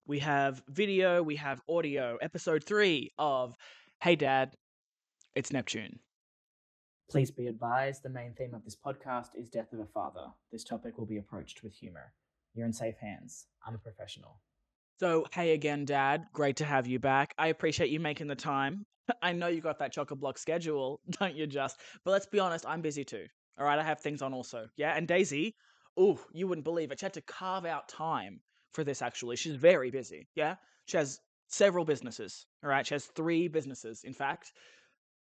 we have video, we have audio. Episode 3 of Hey Dad, it's Neptune. Please be advised, the main theme of this podcast is death of a father. This topic will be approached with humor. You're in safe hands. I'm a professional. So, hey again, Dad. Great to have you back. I appreciate you making the time. I know you got that chock-a-block schedule, don't you just? But let's be honest, I'm busy too. All right, I have things on also. Yeah, and Daisy, ooh, you wouldn't believe it. She had to carve out time for this, actually. She's very busy, yeah? She has several businesses, all right? She has 3 businesses, in fact.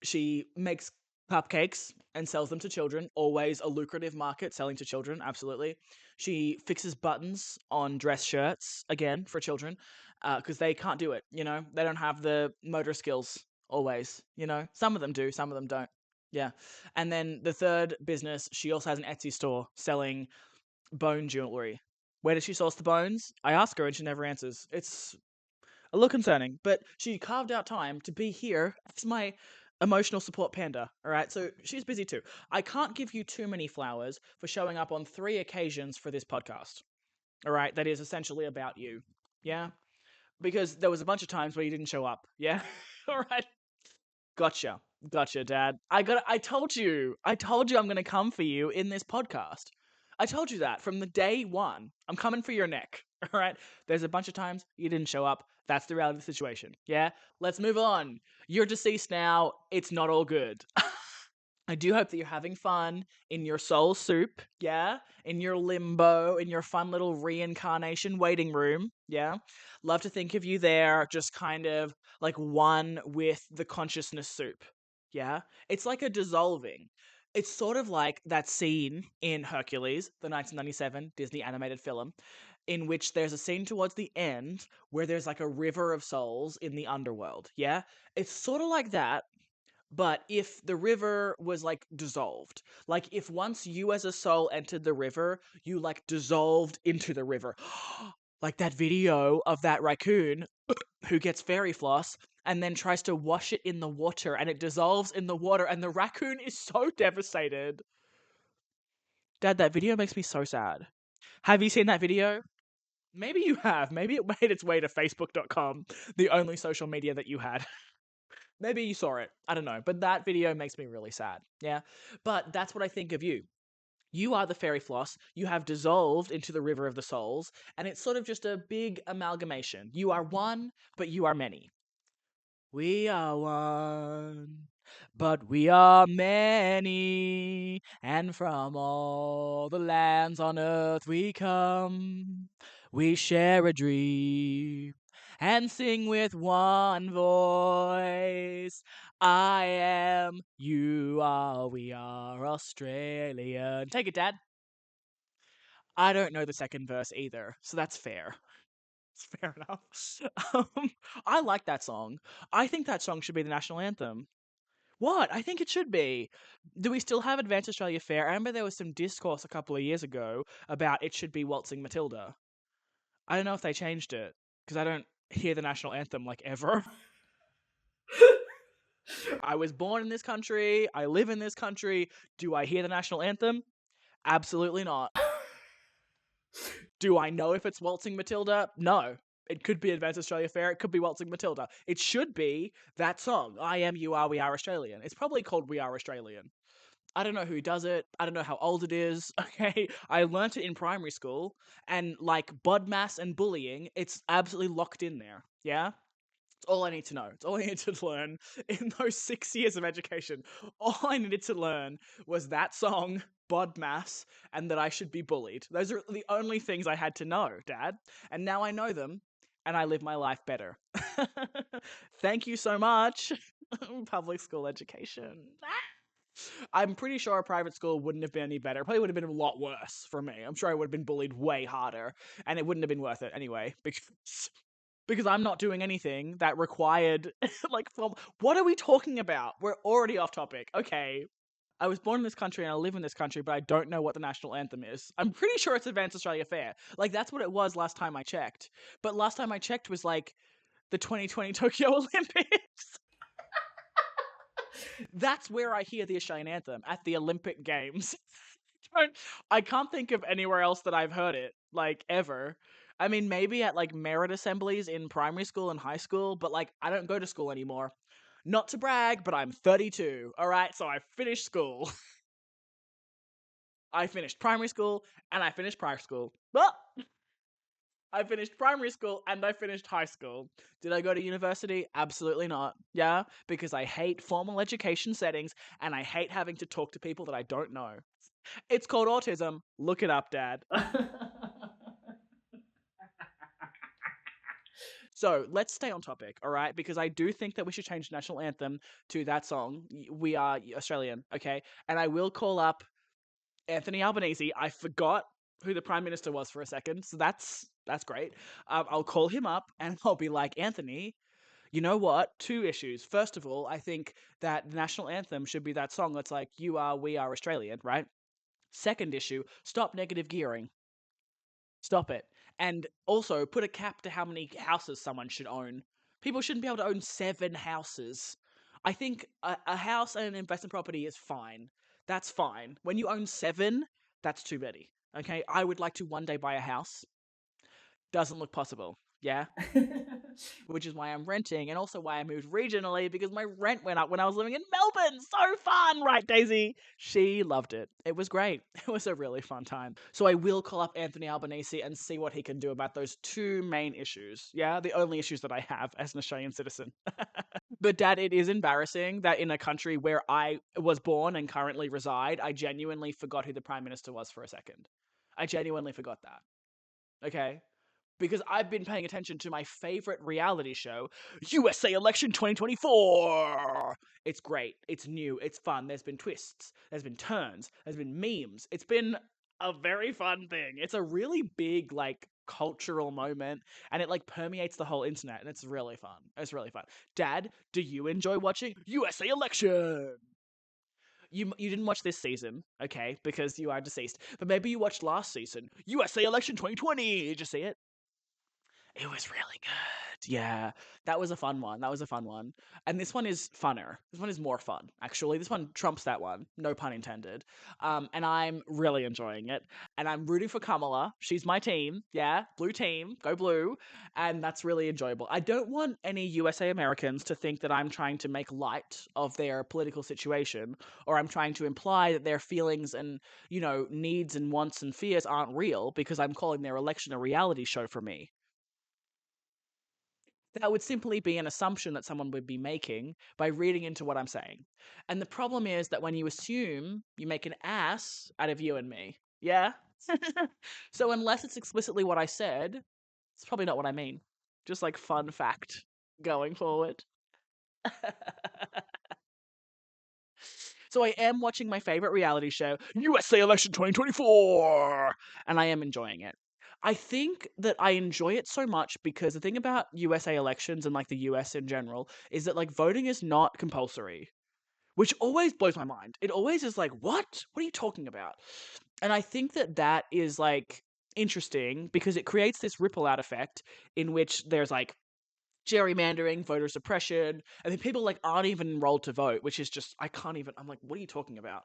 She makes cupcakes and sells them to children. Always a lucrative market, selling to children, absolutely. She fixes buttons on dress shirts, again, for children, because they can't do it, you know? They don't have the motor skills, always, you know? Some of them do, some of them don't. Yeah. And then the third business, she also has an Etsy store selling bone jewelry. Where does she source the bones? I ask her and she never answers. It's a little concerning, but she carved out time to be here as my emotional support panda, all right? So she's busy too. I can't give you too many flowers for showing up on 3 occasions for this podcast, all right? That is essentially about you, yeah? Because there was a bunch of times where you didn't show up, yeah? All right. Gotcha. Gotcha, Dad. I told you. I'm going to come for you in this podcast. I told you that from the day one. I'm coming for your neck. All right. There's a bunch of times you didn't show up. That's the reality of the situation. Yeah. Let's move on. You're deceased now. It's not all good. I do hope that you're having fun in your soul soup, yeah? In your limbo, in your fun little reincarnation waiting room, yeah? Love to think of you there, just kind of like one with the consciousness soup, yeah? It's like a dissolving. It's sort of like that scene in Hercules, the 1997 Disney animated film, in which there's a scene towards the end where there's like a river of souls in the underworld, yeah? It's sort of like that, but if the river was like dissolved, like if once you as a soul entered the river, you like dissolved into the river. Like that video of that raccoon who gets fairy floss and then tries to wash it in the water and it dissolves in the water and the raccoon is so devastated. Dad, that video makes me so sad. Have you seen that video? Maybe you have. Maybe it made its way to Facebook.com, the only social media that you had. Maybe you saw it. I don't know. But that video makes me really sad. Yeah. But that's what I think of you. You are the fairy floss. You have dissolved into the river of the souls. And it's sort of just a big amalgamation. You are one, but you are many. We are one, but we are many. And from all the lands on earth we come. We share a dream and sing with one voice. I am, you are, we are Australian. Take it, Dad. I don't know the second verse either, so that's fair. It's fair enough. Um, I like that song. I think that song should be the national anthem. What? I think it should be. Do we still have Advance Australia Fair? I remember there was some discourse a couple of years ago about it should be Waltzing Matilda. I don't know if they changed it because I don't hear the national anthem like ever. I was born in this country. I live in this country. Do I hear the national anthem? Absolutely not. Do I know if it's Waltzing Matilda? No. It could be Advance Australia Fair. It could be Waltzing Matilda. It should be that song. I am, you are, we are Australian. It's probably called We Are Australian. I don't know who does it. I don't know how old it is. Okay. I learnt it in primary school. And like BODMAS and bullying, it's absolutely locked in there. Yeah? It's all I need to know. It's all I needed to learn in those 6 years of education. All I needed to learn was that song, BODMAS, and that I should be bullied. Those are the only things I had to know, Dad. And now I know them, and I live my life better. Thank you so much, public school education. I'm pretty sure a private school wouldn't have been any better. Probably would have been a lot worse for me. I'm sure I would have been bullied way harder, and it wouldn't have been worth it anyway, because I'm not doing anything that required like what are we talking about? We're already off topic. Okay. I was born in this country and I live in this country, but I don't know what the national anthem is. I'm pretty sure it's Advance Australia Fair. Like that's what it was last time I checked. But last time I checked was like the 2020 Tokyo Olympics. That's where I hear the Australian anthem, at the Olympic Games. I can't think of anywhere else that I've heard it, like ever. I mean, maybe at like merit assemblies in primary school and high school, but like I don't go to school anymore. Not to brag, but I'm 32. All right, so I finished school. I finished primary school and I finished high school. Well, I finished primary school and I finished high school. Did I go to university? Absolutely not. Yeah, because I hate formal education settings and I hate having to talk to people that I don't know. It's called autism. Look it up, Dad. So let's stay on topic, all right? Because I do think that we should change the national anthem to that song. We are Australian, okay? And I will call up Anthony Albanese. I forgot who the Prime Minister was for a second, so that's great. I'll call him up and I'll be like, Anthony, you know what? 2 issues. First of all, I think that the national anthem should be that song that's like, you are, we are Australian, right? Second issue, stop negative gearing. Stop it. And also put a cap to how many houses someone should own. People shouldn't be able to own 7 houses. I think a house and an investment property is fine. That's fine. When you own 7, that's too many. Okay, I would like to one day buy a house. Doesn't look possible. Yeah, which is why I'm renting, and also why I moved regionally, because my rent went up when I was living in Melbourne. So fun, right, Daisy? She loved it. It was great. It was a really fun time. So I will call up Anthony Albanese and see what he can do about those 2 main issues. Yeah, the only issues that I have as an Australian citizen. But Dad, it is embarrassing that in a country where I was born and currently reside, I genuinely forgot who the Prime Minister was for a second. I genuinely forgot that. Okay? Because I've been paying attention to my favorite reality show, USA Election 2024. It's great. It's new. It's fun. There's been twists. There's been turns. There's been memes. It's been a very fun thing. It's a really big, like, cultural moment, and it, like, permeates the whole internet, and it's really fun. It's really fun. Dad, do you enjoy watching USA Election? You didn't watch this season, okay, because you are deceased. But maybe you watched last season, USA Election 2020. Did you see it? It was really good. Yeah, that was a fun one. That was a fun one. And this one is funner. This one is more fun, actually. This one trumps that one. No pun intended. And I'm really enjoying it. And I'm rooting for Kamala. She's my team. Yeah, blue team. Go blue. And that's really enjoyable. I don't want any USA Americans to think that I'm trying to make light of their political situation, or I'm trying to imply that their feelings and, needs and wants and fears aren't real because I'm calling their election a reality show for me. That would simply be an assumption that someone would be making by reading into what I'm saying. And the problem is that when you assume, you make an ass out of you and me. Yeah? So unless it's explicitly what I said, it's probably not what I mean. Just like fun fact going forward. So I am watching my favorite reality show, USA Election 2024, and I am enjoying it. I think that I enjoy it so much because the thing about USA elections and like the US in general is that like voting is not compulsory, which always blows my mind. It always is like, what? What are you talking about? And I think that that is like interesting because it creates this ripple out effect in which there's like gerrymandering, voter suppression, and then people like aren't even enrolled to vote, which is just I'm like, what are you talking about?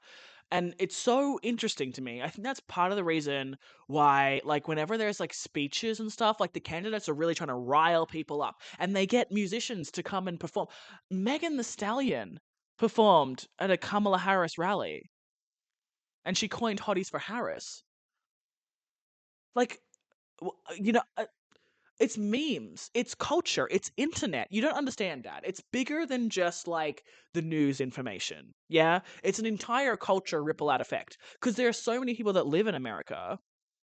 And it's so interesting to me. I think that's part of the reason why, like, whenever there's like speeches and stuff, like the candidates are really trying to rile people up, and they get musicians to come and perform. Megan Thee Stallion performed at a Kamala Harris rally, and she coined "Hotties for Harris." Like, it's memes, it's culture, it's internet. You don't understand, Dad. It's bigger than just like the news information. Yeah? It's an entire culture ripple out effect. Because there are so many people that live in America.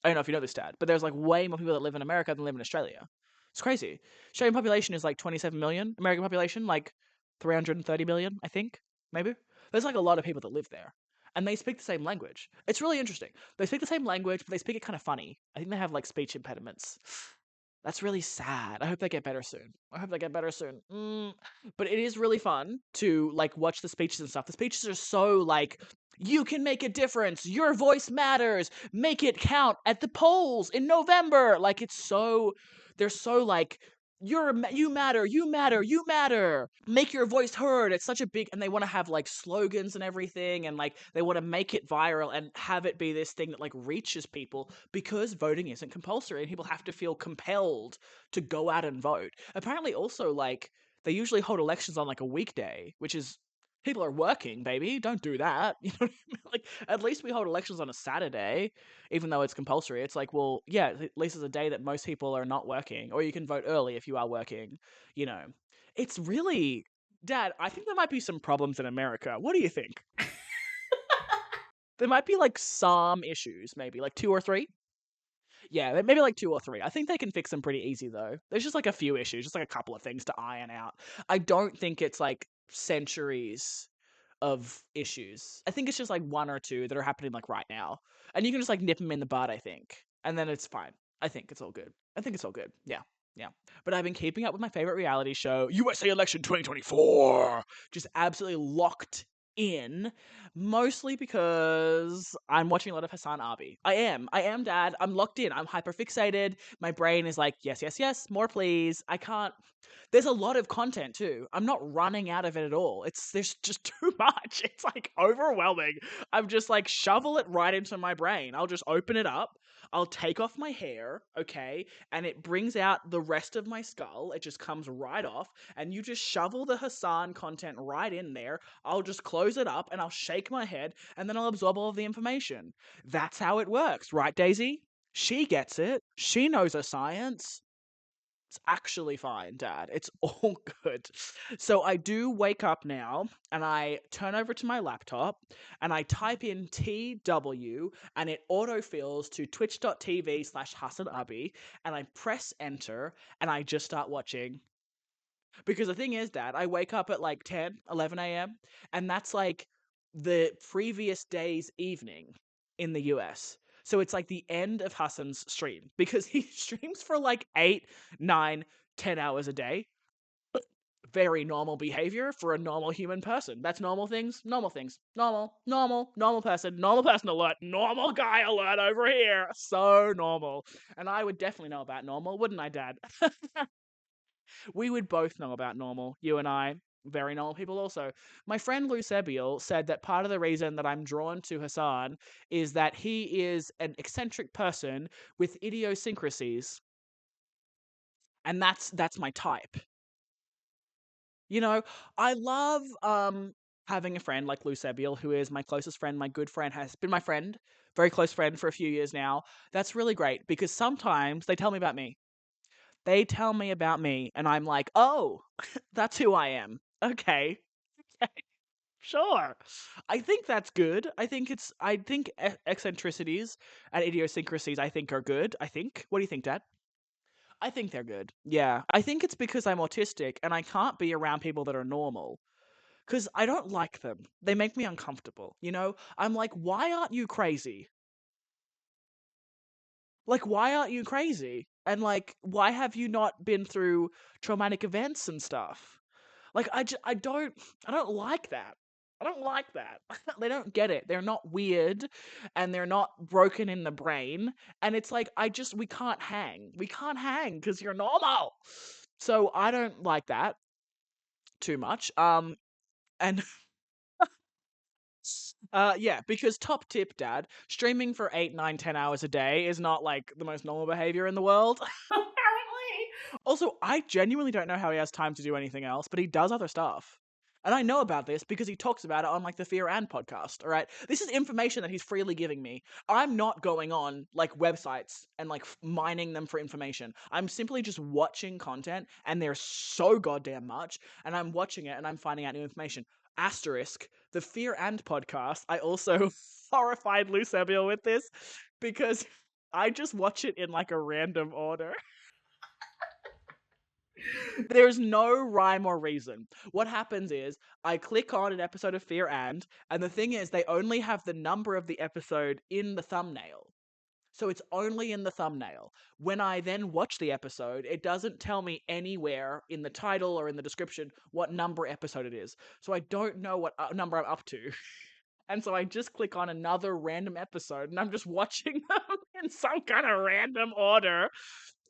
I don't know if you know this, Dad, but there's like way more people that live in America than live in Australia. It's crazy. Australian population is like 27 million. American population, like 330 million, I think. Maybe. There's like a lot of people that live there. And they speak the same language. It's really interesting. They speak the same language, but they speak it kind of funny. I think they have like speech impediments. That's really sad. I hope they get better soon. But it is really fun to like watch the speeches and stuff. The speeches are so like, you can make a difference. Your voice matters. Make it count at the polls in November. Like they're so like, you matter, you matter, you matter. Make your voice heard. It's such a big, and they want to have like slogans and everything, and like they want to make it viral and have it be this thing that like reaches people because voting isn't compulsory and people have to feel compelled to go out and vote. Apparently, also like they usually hold elections on like a weekday, which is people are working, baby. Don't do that. You know what I mean? Like at least we hold elections on a Saturday, even though it's compulsory. It's like, well, yeah, at least it's a day that most people are not working, or you can vote early if you are working. You know, it's really, Dad. I think there might be some problems in America. What do you think? There might be like some issues, maybe like 2 or 3. Yeah, maybe like 2 or 3. I think they can fix them pretty easy though. There's just like a few issues, just like a couple of things to iron out. I don't think it's like centuries of issues. I think it's just like 1 or 2 that are happening like right now. And you can just like nip them in the bud, I think. And then it's fine. I think it's all good. I think it's all good. Yeah. Yeah. But I've been keeping up with my favorite reality show, USA Election 2024. Just absolutely locked in, mostly because I'm watching a lot of HasanAbi. I am, Dad. I'm locked in. I'm hyperfixated. My brain is like, yes, yes, yes, more please. I can't. There's a lot of content too. I'm not running out of it at all. There's just too much. It's like overwhelming. I'm just like shovel it right into my brain. I'll just open it up. I'll take off my hair, okay, and it brings out the rest of my skull. It just comes right off, and you just shovel the Hasan content right in there. I'll just close it up and I'll shake my head and then I'll absorb all of the information. That's how it works, right, Daisy? She gets it. She knows her science. It's actually fine, Dad. It's all good. So I do wake up now and I turn over to my laptop and I type in TW and it autofills to twitch.tv/HasanAbi and I press enter and I just start watching. Because the thing is, Dad, I wake up at like 10, 11 a.m. and that's like the previous day's evening in the US. So it's like the end of Hassan's stream because he streams for like 8, 9, 10 hours a day. Very normal behavior for a normal human person. That's normal things, normal things. Normal person alert, normal guy alert over here. So normal. And I would definitely know about normal, wouldn't I, Dad? We would both know about normal, you and I. Very normal people also. My friend Lucebile said that part of the reason that I'm drawn to Hasan is that he is an eccentric person with idiosyncrasies. And that's my type. You know, I love having a friend like Lucebile, who is my closest friend, my good friend, has been my friend, very close friend for a few years now. That's really great because sometimes they tell me about me. They tell me about me, and I'm like, oh, that's who I am. Okay. Sure. I think that's good. I think eccentricities and idiosyncrasies I think are good. I think. What do you think, Dad? I think they're good. Yeah. I think it's because I'm autistic and I can't be around people that are normal. Because I don't like them. They make me uncomfortable. You know? I'm like, why aren't you crazy? Like, why aren't you crazy? And like, why have you not been through traumatic events and stuff? Like, I don't like that. I don't like that. They don't get it. They're not weird and they're not broken in the brain. And it's like, we can't hang. We can't hang because you're normal. So I don't like that too much. And yeah, because top tip, Dad, streaming for 8, 9, 10 hours a day is not like the most normal behavior in the world. Apparently. Also, I genuinely don't know how he has time to do anything else, but he does other stuff. And I know about this because he talks about it on like the Fear and podcast, all right? This is information that he's freely giving me. I'm not going on like websites and like mining them for information. I'm simply just watching content and there's so goddamn much and I'm watching it and I'm finding out new information. Asterisk, the Fear and podcast, I also horrified Lucebile with this because I just watch it in like a random order. There's no rhyme or reason. What happens is I click on an episode of Fear and the thing is they only have the number of the episode in the thumbnail. So it's only in the thumbnail. When I then watch the episode, it doesn't tell me anywhere in the title or in the description what number episode it is. So I don't know what number I'm up to. And so I just click on another random episode and I'm just watching them in some kind of random order.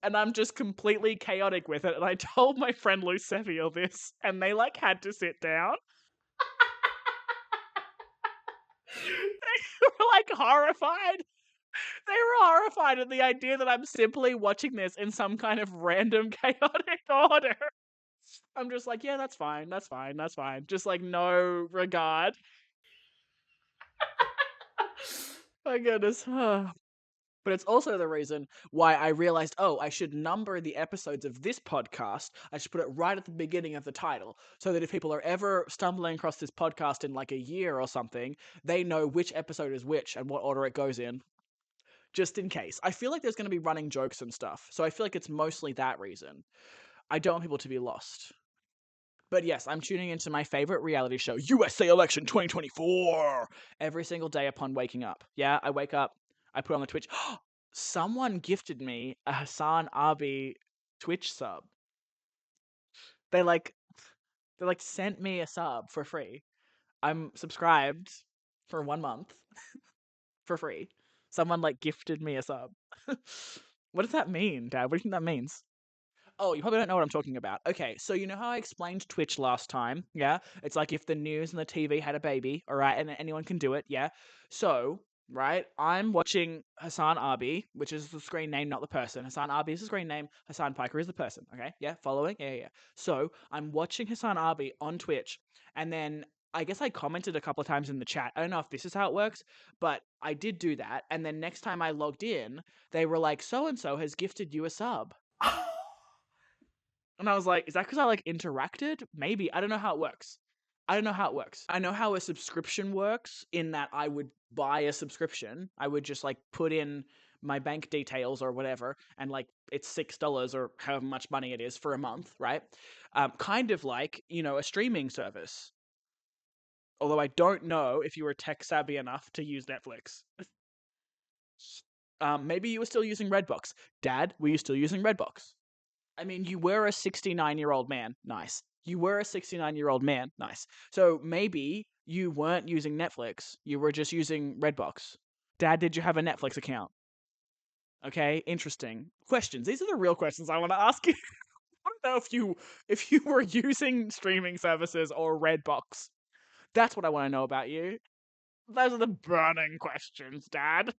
and I'm just completely chaotic with it. And I told my friend Lucevio this, and they like had to sit down. They were like horrified. They were horrified at the idea that I'm simply watching this in some kind of random chaotic order. I'm just like, yeah, that's fine, that's fine, that's fine. Just like no regard. My goodness. But it's also the reason why I realized, oh, I should number the episodes of this podcast. I should put it right at the beginning of the title, so that if people are ever stumbling across this podcast in like a year or something, they know which episode is which and what order it goes in. Just in case. I feel like there's going to be running jokes and stuff, so I feel like it's mostly that reason. I don't want people to be lost. But yes, I'm tuning into my favorite reality show, USA Election 2024, every single day upon waking up. Yeah, I wake up, I put on the Twitch. Someone gifted me a HasanAbi Twitch sub. They sent me a sub for free. I'm subscribed for 1 month for free. Someone like gifted me a sub. What does that mean, Dad? What do you think that means? Oh, you probably don't know what I'm talking about. Okay, so you know how I explained Twitch last time? Yeah? It's like if the news and the TV had a baby, all right, and anyone can do it, yeah? So, right, I'm watching HasanAbi, which is the screen name, not the person. HasanAbi is the screen name, Hassan Piker is the person, okay? Yeah, following? Yeah. So, I'm watching HasanAbi on Twitch, and then I guess I commented a couple of times in the chat. I don't know if this is how it works, but I did do that, and then next time I logged in, they were like, so-and-so has gifted you a sub. And I was like, is that because I like interacted? Maybe. I don't know how it works. I don't know how it works. I know how a subscription works in that I would buy a subscription. I would just like put in my bank details or whatever, and like it's $6 or however much money it is for a month, right? Kind of like, a streaming service. Although I don't know if you were tech savvy enough to use Netflix. Maybe you were still using Redbox. Dad, were you still using Redbox? I mean, you were a 69-year-old man. Nice. You were a 69-year-old man. Nice. So maybe you weren't using Netflix. You were just using Redbox. Dad, did you have a Netflix account? Okay, interesting. Questions. These are the real questions I want to ask you. I don't know if you were using streaming services or Redbox. That's what I want to know about you. Those are the burning questions, Dad.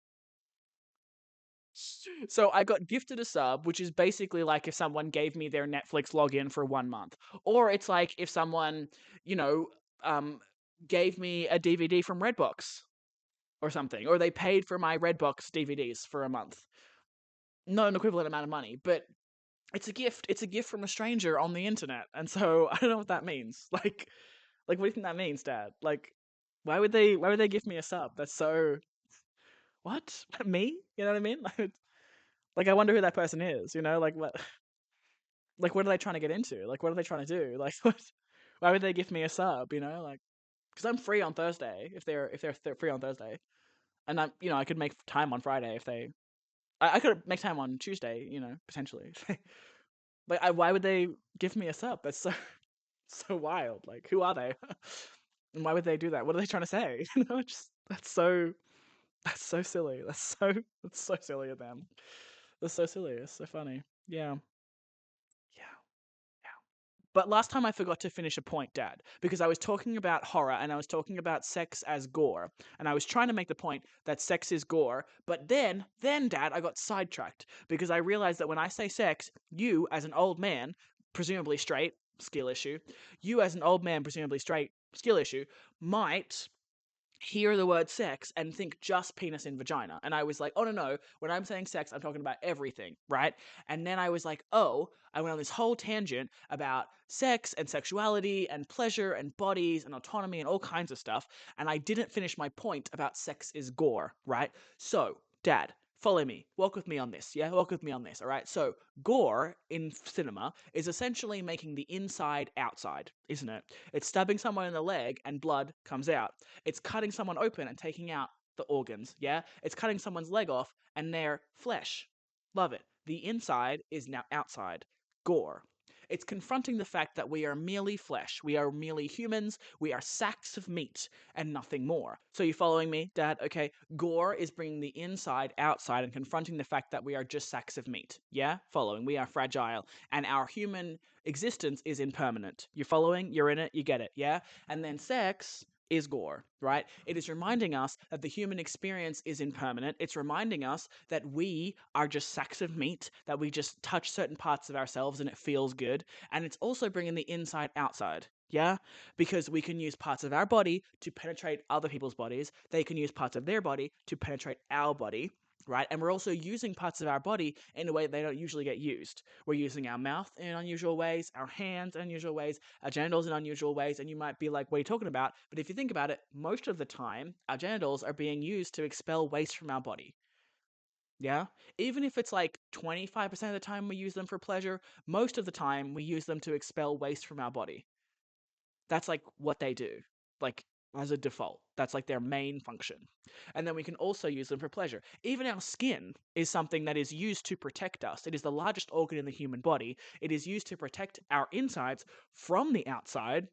So I got gifted a sub, which is basically like if someone gave me their Netflix login for 1 month. Or it's like if someone, you know, um, gave me a DVD from Redbox or something. Or they paid for my Redbox DVDs for a month. Not an equivalent amount of money, but it's a gift. It's a gift from a stranger on the internet. And so I don't know what that means. Like what do you think that means, Dad? Like, why would they give me a sub? That's so what? Me? You know what I mean? Like, I wonder who that person is, like, what are they trying to get into? Like, what are they trying to do? Like, why would they give me a sub, like, because I'm free on Thursday, if they're free on Thursday, and I could make time on Friday if I could make time on Tuesday, potentially. Like, why would they give me a sub? That's so, so wild. Like, who are they? And why would they do that? What are they trying to say? That's so silly. That's so silly of them. That's so silly. It's so funny. Yeah. Yeah. But last time I forgot to finish a point, Dad, because I was talking about horror and I was talking about sex as gore. And I was trying to make the point that sex is gore, but then, Dad, I got sidetracked because I realized that when I say sex, you, as an old man, presumably straight, skill issue, you, as an old man, presumably straight, skill issue, might hear the word sex and think just penis and vagina. And I was like, oh, no. When I'm saying sex, I'm talking about everything, right? And then I was like, oh, I went on this whole tangent about sex and sexuality and pleasure and bodies and autonomy and all kinds of stuff. And I didn't finish my point about sex is gore, right? So, Dad, follow me. Walk with me on this, yeah? Walk with me on this, all right? So, gore in cinema is essentially making the inside outside, isn't it? It's stabbing someone in the leg and blood comes out. It's cutting someone open and taking out the organs, yeah? It's cutting someone's leg off and their flesh. Love it. The inside is now outside. Gore. It's confronting the fact that we are merely flesh. We are merely humans. We are sacks of meat and nothing more. So you following me, Dad? Okay. Gore is bringing the inside outside and confronting the fact that we are just sacks of meat. Yeah? Following. We are fragile. And our human existence is impermanent. You following? You're in it? You get it. Yeah? And then sex is Gore, right? It is reminding us that the human experience is impermanent. It's reminding us that we are just sacks of meat, that we just touch certain parts of ourselves and it feels good. And it's also bringing the inside outside. Yeah? Because we can use parts of our body to penetrate other people's bodies. They can use parts of their body to penetrate our body. Right? And we're also using parts of our body in a way that they don't usually get used. We're using our mouth in unusual ways, our hands in unusual ways, our genitals in unusual ways, and you might be like, what are you talking about? But if you think about it, most of the time, our genitals are being used to expel waste from our body. Yeah? Even if it's like 25% of the time we use them for pleasure, most of the time we use them to expel waste from our body. That's like what they do. Like, as a default. That's like their main function. And then we can also use them for pleasure. Even our skin is something that is used to protect us. It is the largest organ in the human body. It is used to protect our insides from the outside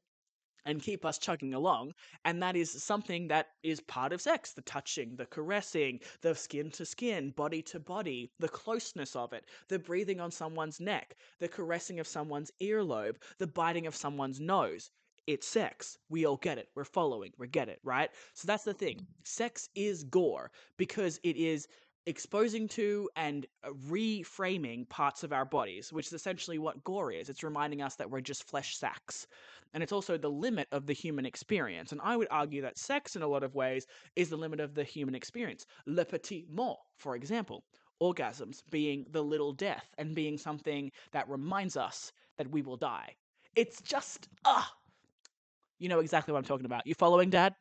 and keep us chugging along. And that is something that is part of sex. The touching, the caressing, the skin to skin, body to body, the closeness of it, the breathing on someone's neck, the caressing of someone's earlobe, the biting of someone's nose. It's sex. We all get it. We're following. We get it, right? So that's the thing. Sex is Gore because it is exposing to and reframing parts of our bodies, which is essentially what Gore is. It's reminding us that we're just flesh sacks. And it's also the limit of the human experience. And I would argue that sex, in a lot of ways, is the limit of the human experience. Le petit mort, for example. Orgasms being the little death and being something that reminds us that we will die. It's just, you know exactly what I'm talking about. You following, Dad?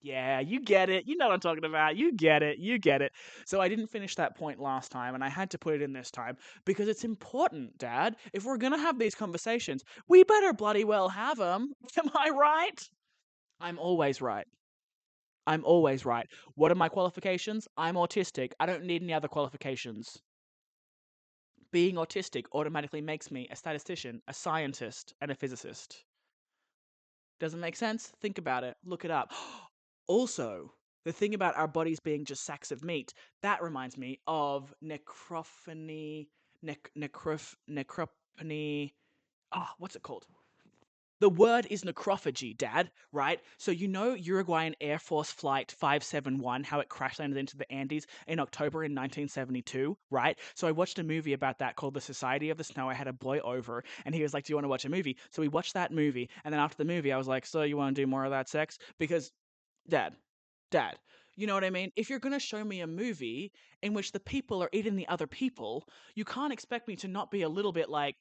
Yeah, you get it. You know what I'm talking about. You get it. You get it. So I didn't finish that point last time, and I had to put it in this time because it's important, Dad. If we're going to have these conversations, we better bloody well have them. Am I right? I'm always right. I'm always right. What are my qualifications? I'm autistic. I don't need any other qualifications. Being autistic automatically makes me a statistician, a scientist, and a physicist. Doesn't make sense? Think about it. Look it up. Also, the thing about our bodies being just sacks of meat, that reminds me of necrophony, necrophony. What's it called? The word is necrophagy, Dad, right? So you know Uruguayan Air Force Flight 571, how it crash landed into the Andes in October in 1972, right? So I watched a movie about that called The Society of the Snow. I had a boy over, and he was like, do you want to watch a movie? So we watched that movie, and then after the movie, I was like, so you want to do more of that sex? Because, Dad, you know what I mean? If you're going to show me a movie in which the people are eating the other people, you can't expect me to not be a little bit like,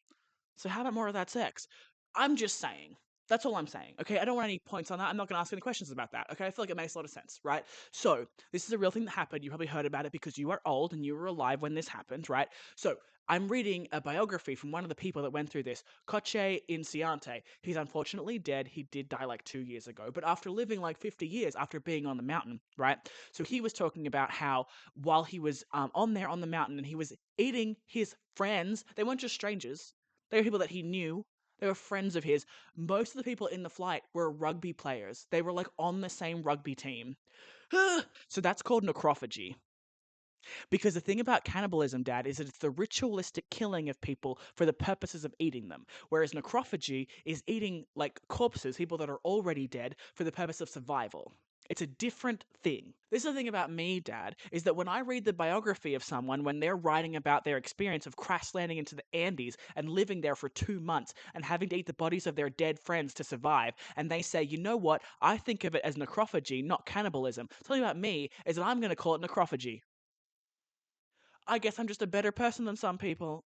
so how about more of that sex? I'm just saying. That's all I'm saying. Okay, I don't want any points on that. I'm not going to ask any questions about that. Okay, I feel like it makes a lot of sense, right? So, this is a real thing that happened. You probably heard about it because you are old and you were alive when this happened, right? So, I'm reading a biography from one of the people that went through this, Coche Inciante. He's unfortunately dead. He did die like 2 years ago, but after living like 50 years after being on the mountain, right? So, he was talking about how while he was on the mountain and he was eating his friends, they weren't just strangers. They were people that he knew. They were friends of his. Most of the people in the flight were rugby players. They were like on the same rugby team. So that's called necrophagy. Because the thing about cannibalism, Dad, is that it's the ritualistic killing of people for the purposes of eating them. Whereas necrophagy is eating like corpses, people that are already dead, for the purpose of survival. It's a different thing. This is the thing about me, Dad, is that when I read the biography of someone, when they're writing about their experience of crash landing into the Andes and living there for 2 months and having to eat the bodies of their dead friends to survive, and they say, you know what, I think of it as necrophagy, not cannibalism. Something about me is that I'm going to call it necrophagy. I guess I'm just a better person than some people.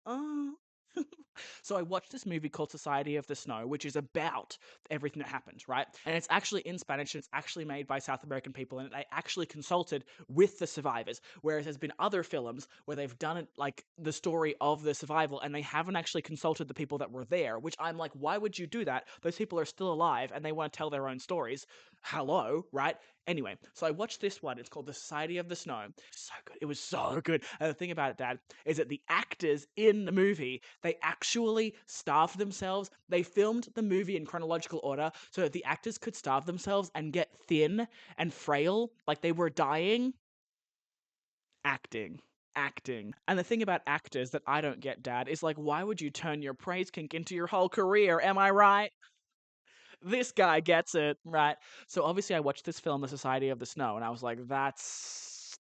So I watched this movie called Society of the Snow, which is about everything that happens, right? And it's actually in Spanish, and it's actually made by South American people, and they actually consulted with the survivors, whereas there's been other films where they've done it like the story of the survival, and they haven't actually consulted the people that were there, which I'm like, why would you do that? Those people are still alive, and they want to tell their own stories. Hello, right? Anyway, so I watched this one. It's called The Society of the Snow. So good. It was so good. And the thing about it, Dad, is that the actors in the movie, they actually starved themselves. They filmed the movie in chronological order so that the actors could starve themselves and get thin and frail, like they were dying. Acting. Acting. And the thing about actors that I don't get, Dad, is like, why would you turn your praise kink into your whole career? Am I right? This guy gets it, right? So obviously I watched this film, The Society of the Snow, and I was like,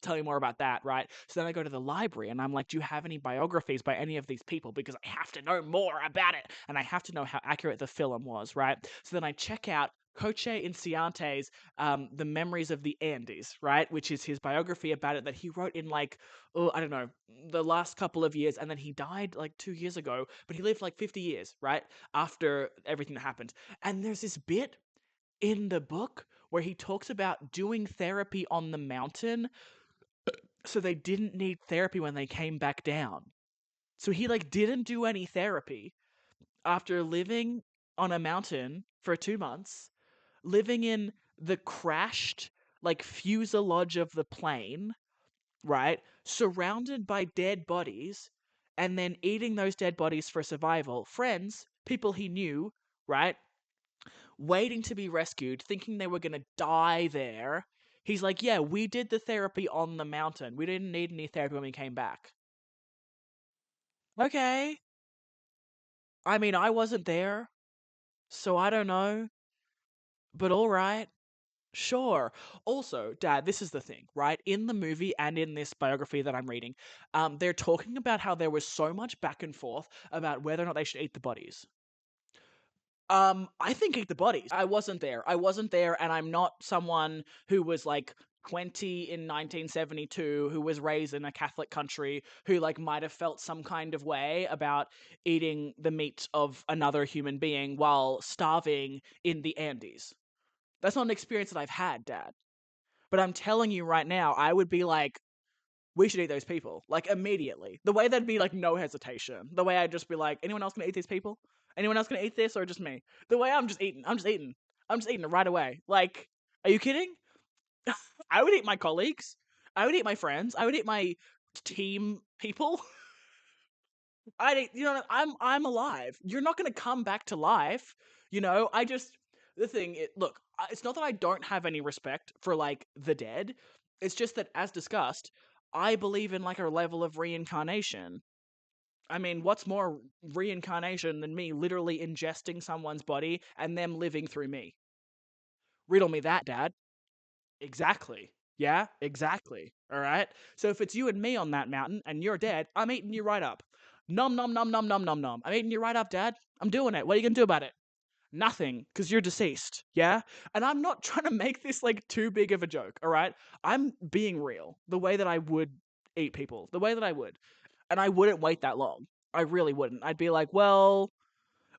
tell me more about that, right? So then I go to the library and I'm like, do you have any biographies by any of these people? Because I have to know more about it and I have to know how accurate the film was, right? So then I check out Coche Inciante's The Memories of the Andes, right? Which is his biography about it that he wrote in like, oh, I don't know, the last couple of years, and then he died like 2 years ago, but he lived like 50 years, right? After everything that happened. And there's this bit in the book where he talks about doing therapy on the mountain so they didn't need therapy when they came back down. So he like didn't do any therapy after living on a mountain for 2 months, living in the crashed like fuselage of the plane, right? Surrounded by dead bodies and then eating those dead bodies for survival. Friends, people he knew, right? Waiting to be rescued, thinking they were going to die there. He's like, yeah, we did the therapy on the mountain. We didn't need any therapy when we came back. Okay. I mean, I wasn't there, so I don't know. But all right. Sure. Also, Dad, this is the thing, right? In the movie and in this biography that I'm reading, they're talking about how there was so much back and forth about whether or not they should eat the bodies. I think eat the bodies. I wasn't there. I wasn't there, and I'm not someone who was like 20 in 1972, who was raised in a Catholic country, who like might have felt some kind of way about eating the meat of another human being while starving in the Andes. That's not an experience that I've had, Dad. But I'm telling you right now, I would be like, we should eat those people, like immediately. The way that'd be like no hesitation. The way I'd just be like, anyone else gonna eat these people? Anyone else gonna eat this or just me? The way I'm just eating. I'm just eating. I'm just eating it right away. Like, are you kidding? I would eat my colleagues. I would eat my friends. I would eat my team people. I'd eat, I'm alive. You're not gonna come back to life. The thing, look, it's not that I don't have any respect for like the dead. It's just that, as discussed, I believe in like a level of reincarnation. I mean, what's more reincarnation than me literally ingesting someone's body and them living through me? Riddle me that, Dad. Exactly. Yeah, exactly. All right. So if it's you and me on that mountain and you're dead, I'm eating you right up. Nom nom nom nom nom nom nom. I'm eating you right up, Dad. I'm doing it. What are you gonna do about it? Nothing, because you're deceased. Yeah? And I'm not trying to make this like too big of a joke, all right? I'm being real. The way that I would eat people, the way that I would. And I wouldn't wait that long. I really wouldn't. I'd be like, well,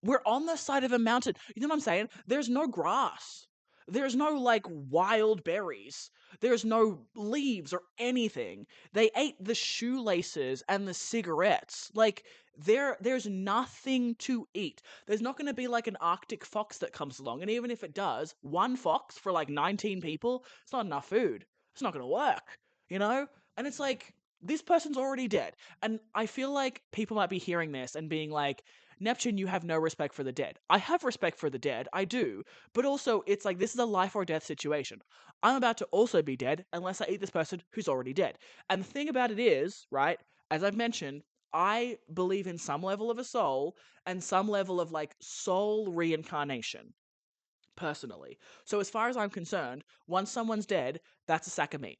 we're on the side of a mountain. You know what I'm saying? There's no grass. There's no like wild berries. There's no leaves or anything. They ate the shoelaces and the cigarettes. Like there's nothing to eat. There's not going to be like an Arctic fox that comes along, and even if it does, one fox for like 19 people, it's not enough food. It's not going to work, you know? And it's like this person's already dead. And I feel like people might be hearing this and being like, Neptune, you have no respect for the dead. I have respect for the dead, I do. But also, it's like this is a life or death situation. I'm about to also be dead unless I eat this person who's already dead. And the thing about it is, right, as I've mentioned, I believe in some level of a soul and some level of like soul reincarnation, personally. So as far as I'm concerned, once someone's dead, that's a sack of meat.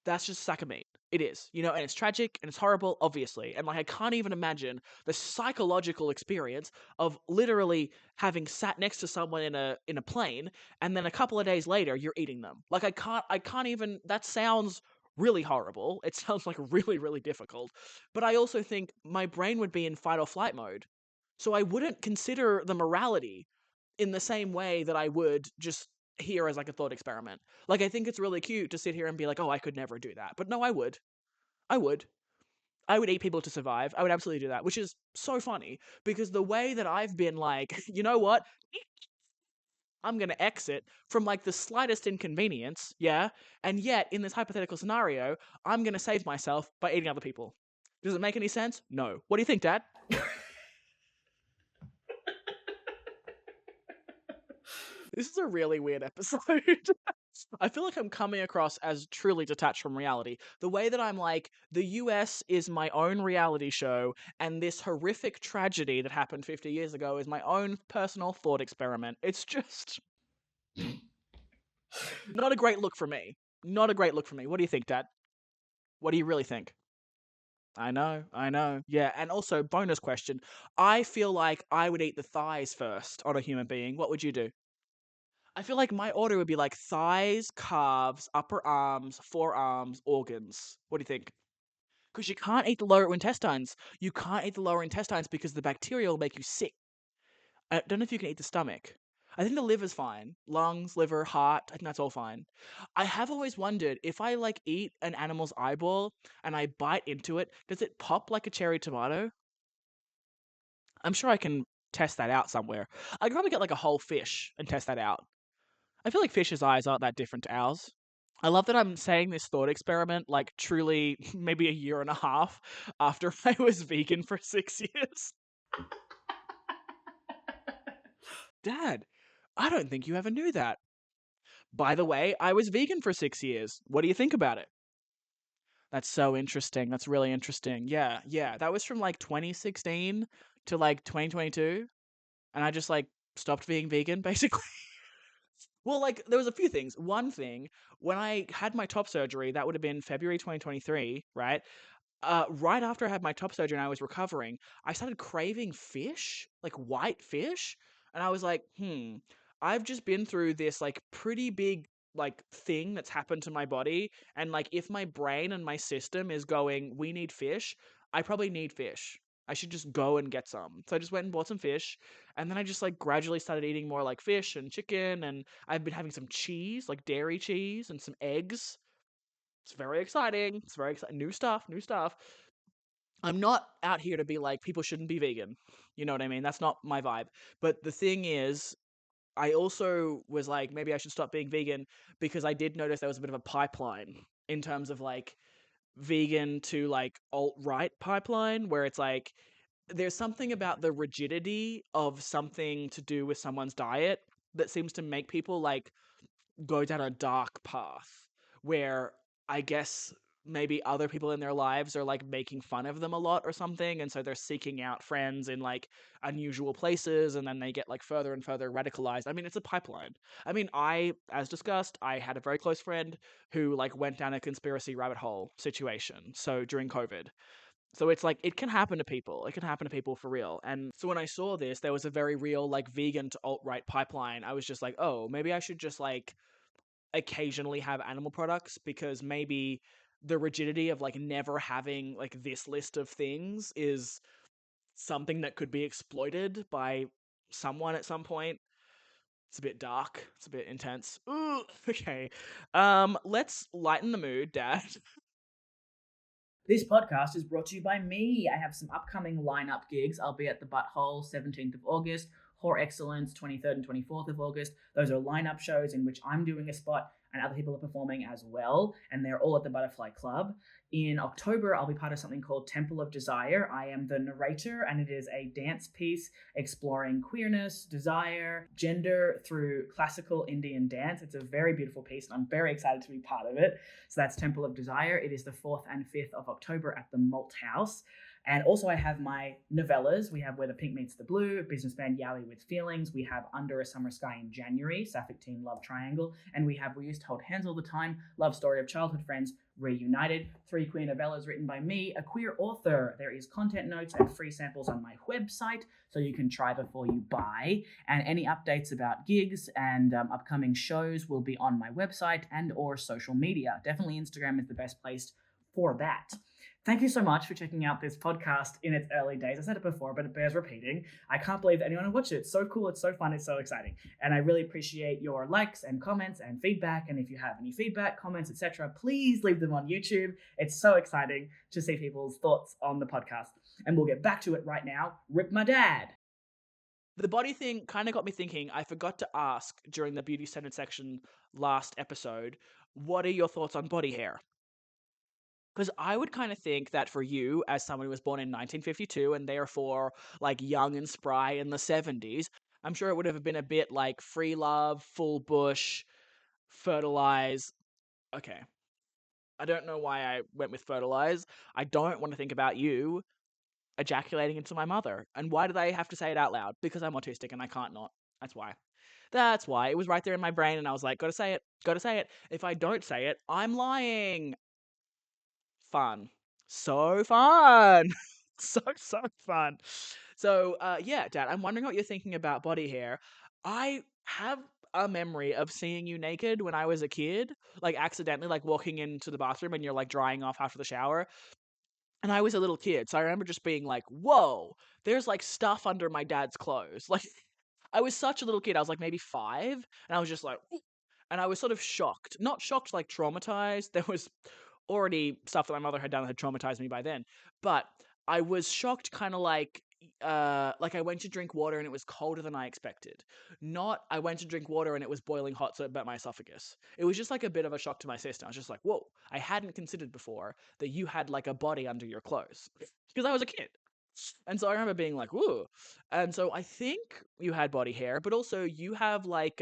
That's just a sack of meat. It is, and it's tragic and it's horrible, obviously. And like, I can't even imagine the psychological experience of literally having sat next to someone in a plane, and then a couple of days later you're eating them. Like, I can't even. That sounds really horrible. It sounds like really, really difficult. But I also think my brain would be in fight or flight mode, so I wouldn't consider the morality in the same way that I would just here as like a thought experiment. Like, I think it's really cute to sit here and be like, oh, I could never do that. But no, I would. I would. I would eat people to survive. I would absolutely do that, which is so funny because the way that I've been like, you know what? I'm going to exit from like the slightest inconvenience, yeah? And yet, in this hypothetical scenario, I'm going to save myself by eating other people. Does it make any sense? No. What do you think, Dad? This is a really weird episode. I feel like I'm coming across as truly detached from reality. The way that I'm like, the US is my own reality show, and this horrific tragedy that happened 50 years ago is my own personal thought experiment. It's just not a great look for me. Not a great look for me. What do you think, Dad? What do you really think? I know. Yeah, and also, bonus question. I feel like I would eat the thighs first on a human being. What would you do? I feel like my order would be like thighs, calves, upper arms, forearms, organs. What do you think? Because you can't eat the lower intestines. You can't eat the lower intestines because the bacteria will make you sick. I don't know if you can eat the stomach. I think the liver's fine. Lungs, liver, heart, I think that's all fine. I have always wondered if I like eat an animal's eyeball and I bite into it, does it pop like a cherry tomato? I'm sure I can test that out somewhere. I could probably get like a whole fish and test that out. I feel like fish's eyes aren't that different to ours. I love that I'm saying this thought experiment like truly maybe a year and a half after I was vegan for 6 years. Dad, I don't think you ever knew that. By the way, I was vegan for 6 years. What do you think about it? That's so interesting. That's really interesting. Yeah. That was from like 2016 to like 2022. And I just like stopped being vegan basically. Well, like there was a few things. One thing, when I had my top surgery, that would have been February 2023, right? Right after I had my top surgery and I was recovering, I started craving fish, like white fish, and I was like, I've just been through this like pretty big like thing that's happened to my body, and like if my brain and my system is going, we need fish, I probably need fish. I should just go and get some. So I just went and bought some fish, and then I just like gradually started eating more like fish and chicken, and I've been having some cheese, like dairy cheese, and some eggs. It's very exciting. It's very exciting. New stuff, new stuff. I'm not out here to be like, people shouldn't be vegan. You know what I mean? That's not my vibe. But the thing is, I also was like, maybe I should stop being vegan because I did notice there was a bit of a pipeline in terms of like vegan to like alt-right pipeline where it's like, there's something about the rigidity of something to do with someone's diet that seems to make people like go down a dark path where I guess maybe other people in their lives are like making fun of them a lot or something, and so they're seeking out friends in like unusual places, and then they get like further and further radicalized. I mean, it's a pipeline. I mean, as discussed, I had a very close friend who like went down a conspiracy rabbit hole situation, so during COVID. So it's like it can happen to people. It can happen to people for real. And so when I saw this, there was a very real like vegan to alt-right pipeline. I was just like, oh, maybe I should just like occasionally have animal products because maybe the rigidity of like never having like this list of things is something that could be exploited by someone at some point. It's a bit dark. It's a bit intense. Ooh, okay. Let's lighten the mood, Dad. This podcast is brought to you by me. I have some upcoming lineup gigs. I'll be at the Butthole 17th of August, Horror Excellence 23rd and 24th of August. Those are lineup shows in which I'm doing a spot and other people are performing as well, and they're all at the Butterfly Club. In October, I'll be part of something called Temple of Desire. I am the narrator, and it is a dance piece exploring queerness, desire, gender through classical Indian dance. It's a very beautiful piece, and I'm very excited to be part of it. So that's Temple of Desire. It is the 4th and 5th of October at the Malt House. And also I have my novellas. We have Where the Pink Meets the Blue, Businessman Yowie with Feelings. We have Under a Summer Sky in January, Sapphic Teen Love Triangle. And we have We Used to Hold Hands All the Time, Love Story of Childhood Friends Reunited. 3 queer novellas written by me, a queer author. There is content notes and free samples on my website, so you can try before you buy. And any updates about gigs and upcoming shows will be on my website and or social media. Definitely Instagram is the best place for that. Thank you so much for checking out this podcast in its early days. I said it before, but it bears repeating. I can't believe that anyone would watch it. It's so cool. It's so fun. It's so exciting. And I really appreciate your likes and comments and feedback. And if you have any feedback, comments, etc., please leave them on YouTube. It's so exciting to see people's thoughts on the podcast. And we'll get back to it right now. Rip my dad. The body thing kind of got me thinking. I forgot to ask during the beauty standard section last episode, what are your thoughts on body hair? Because I would kind of think that for you, as someone who was born in 1952 and therefore like young and spry in the 70s, I'm sure it would have been a bit like free love, full bush, fertilize. Okay. I don't know why I went with fertilize. I don't want to think about you ejaculating into my mother. And why did I have to say it out loud? Because I'm autistic and I can't not. That's why. That's why. It was right there in my brain and I was like, gotta say it. Gotta say it. If I don't say it, I'm lying. Fun. So fun. So fun. So, yeah, Dad, I'm wondering what you're thinking about body hair. I have a memory of seeing you naked when I was a kid, like accidentally, like walking into the bathroom and you're like drying off after the shower. And I was a little kid, so I remember just being like, whoa, there's like stuff under my dad's clothes. Like, I was such a little kid. I was like maybe 5, and I was just like, and I was sort of shocked. Not shocked, like traumatized. There was already stuff that my mother had done that had traumatized me by then. But I was shocked, kind of like I went to drink water and it was colder than I expected. Not I went to drink water and it was boiling hot, so it burnt my esophagus. It was just like a bit of a shock to my system. I was just like, whoa, I hadn't considered before that you had like a body under your clothes. Because I was a kid. And so I remember being like, whoa. And so I think you had body hair, but also you have like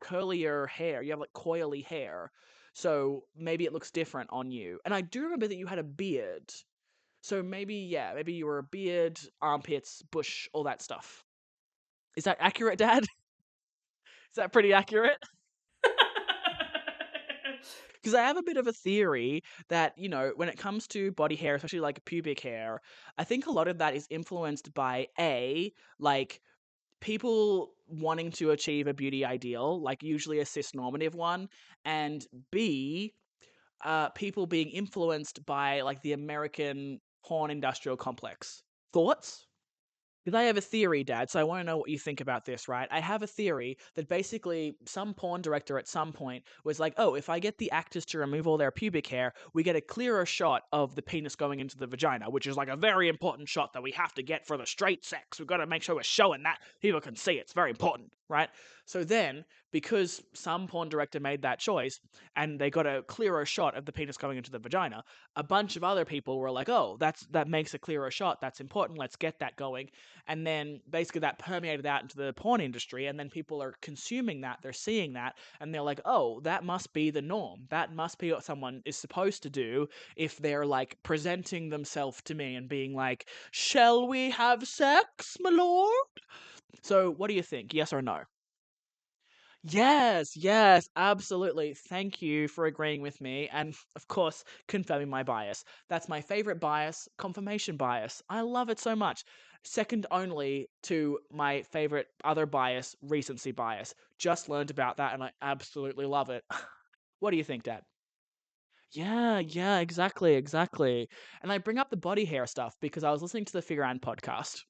curlier hair. You have like coily hair. So maybe it looks different on you. And I do remember that you had a beard. So maybe, yeah, maybe you were a beard, armpits, bush, all that stuff. Is that accurate, Dad? Is that pretty accurate? Because I have a bit of a theory that, you know, when it comes to body hair, especially like pubic hair, I think a lot of that is influenced by A, like people wanting to achieve a beauty ideal, like usually a cis-normative one, and B, people being influenced by like the American porn industrial complex. Thoughts? Because I have a theory, Dad, so I want to know what you think about this, right? I have a theory that basically some porn director at some point was like, oh, if I get the actors to remove all their pubic hair, we get a clearer shot of the penis going into the vagina, which is like a very important shot that we have to get for the straight sex. We've got to make sure we're showing that. People can see it. It's very important, right? So then, because some porn director made that choice and they got a clearer shot of the penis going into the vagina, a bunch of other people were like, oh, that makes a clearer shot. That's important. Let's get that going. And then basically that permeated out into the porn industry, and then people are consuming that, they're seeing that, and they're like, oh, that must be the norm. That must be what someone is supposed to do if they're like presenting themselves to me and being like, shall we have sex, my lord? So what do you think? Yes or no? Yes, absolutely. Thank you for agreeing with me and, of course, confirming my bias. That's my favorite bias, confirmation bias. I love it so much. Second only to my favorite other bias, recency bias. Just learned about that and I absolutely love it. What do you think, Dad? Yeah, exactly. And I bring up the body hair stuff because I was listening to the Figure and podcast.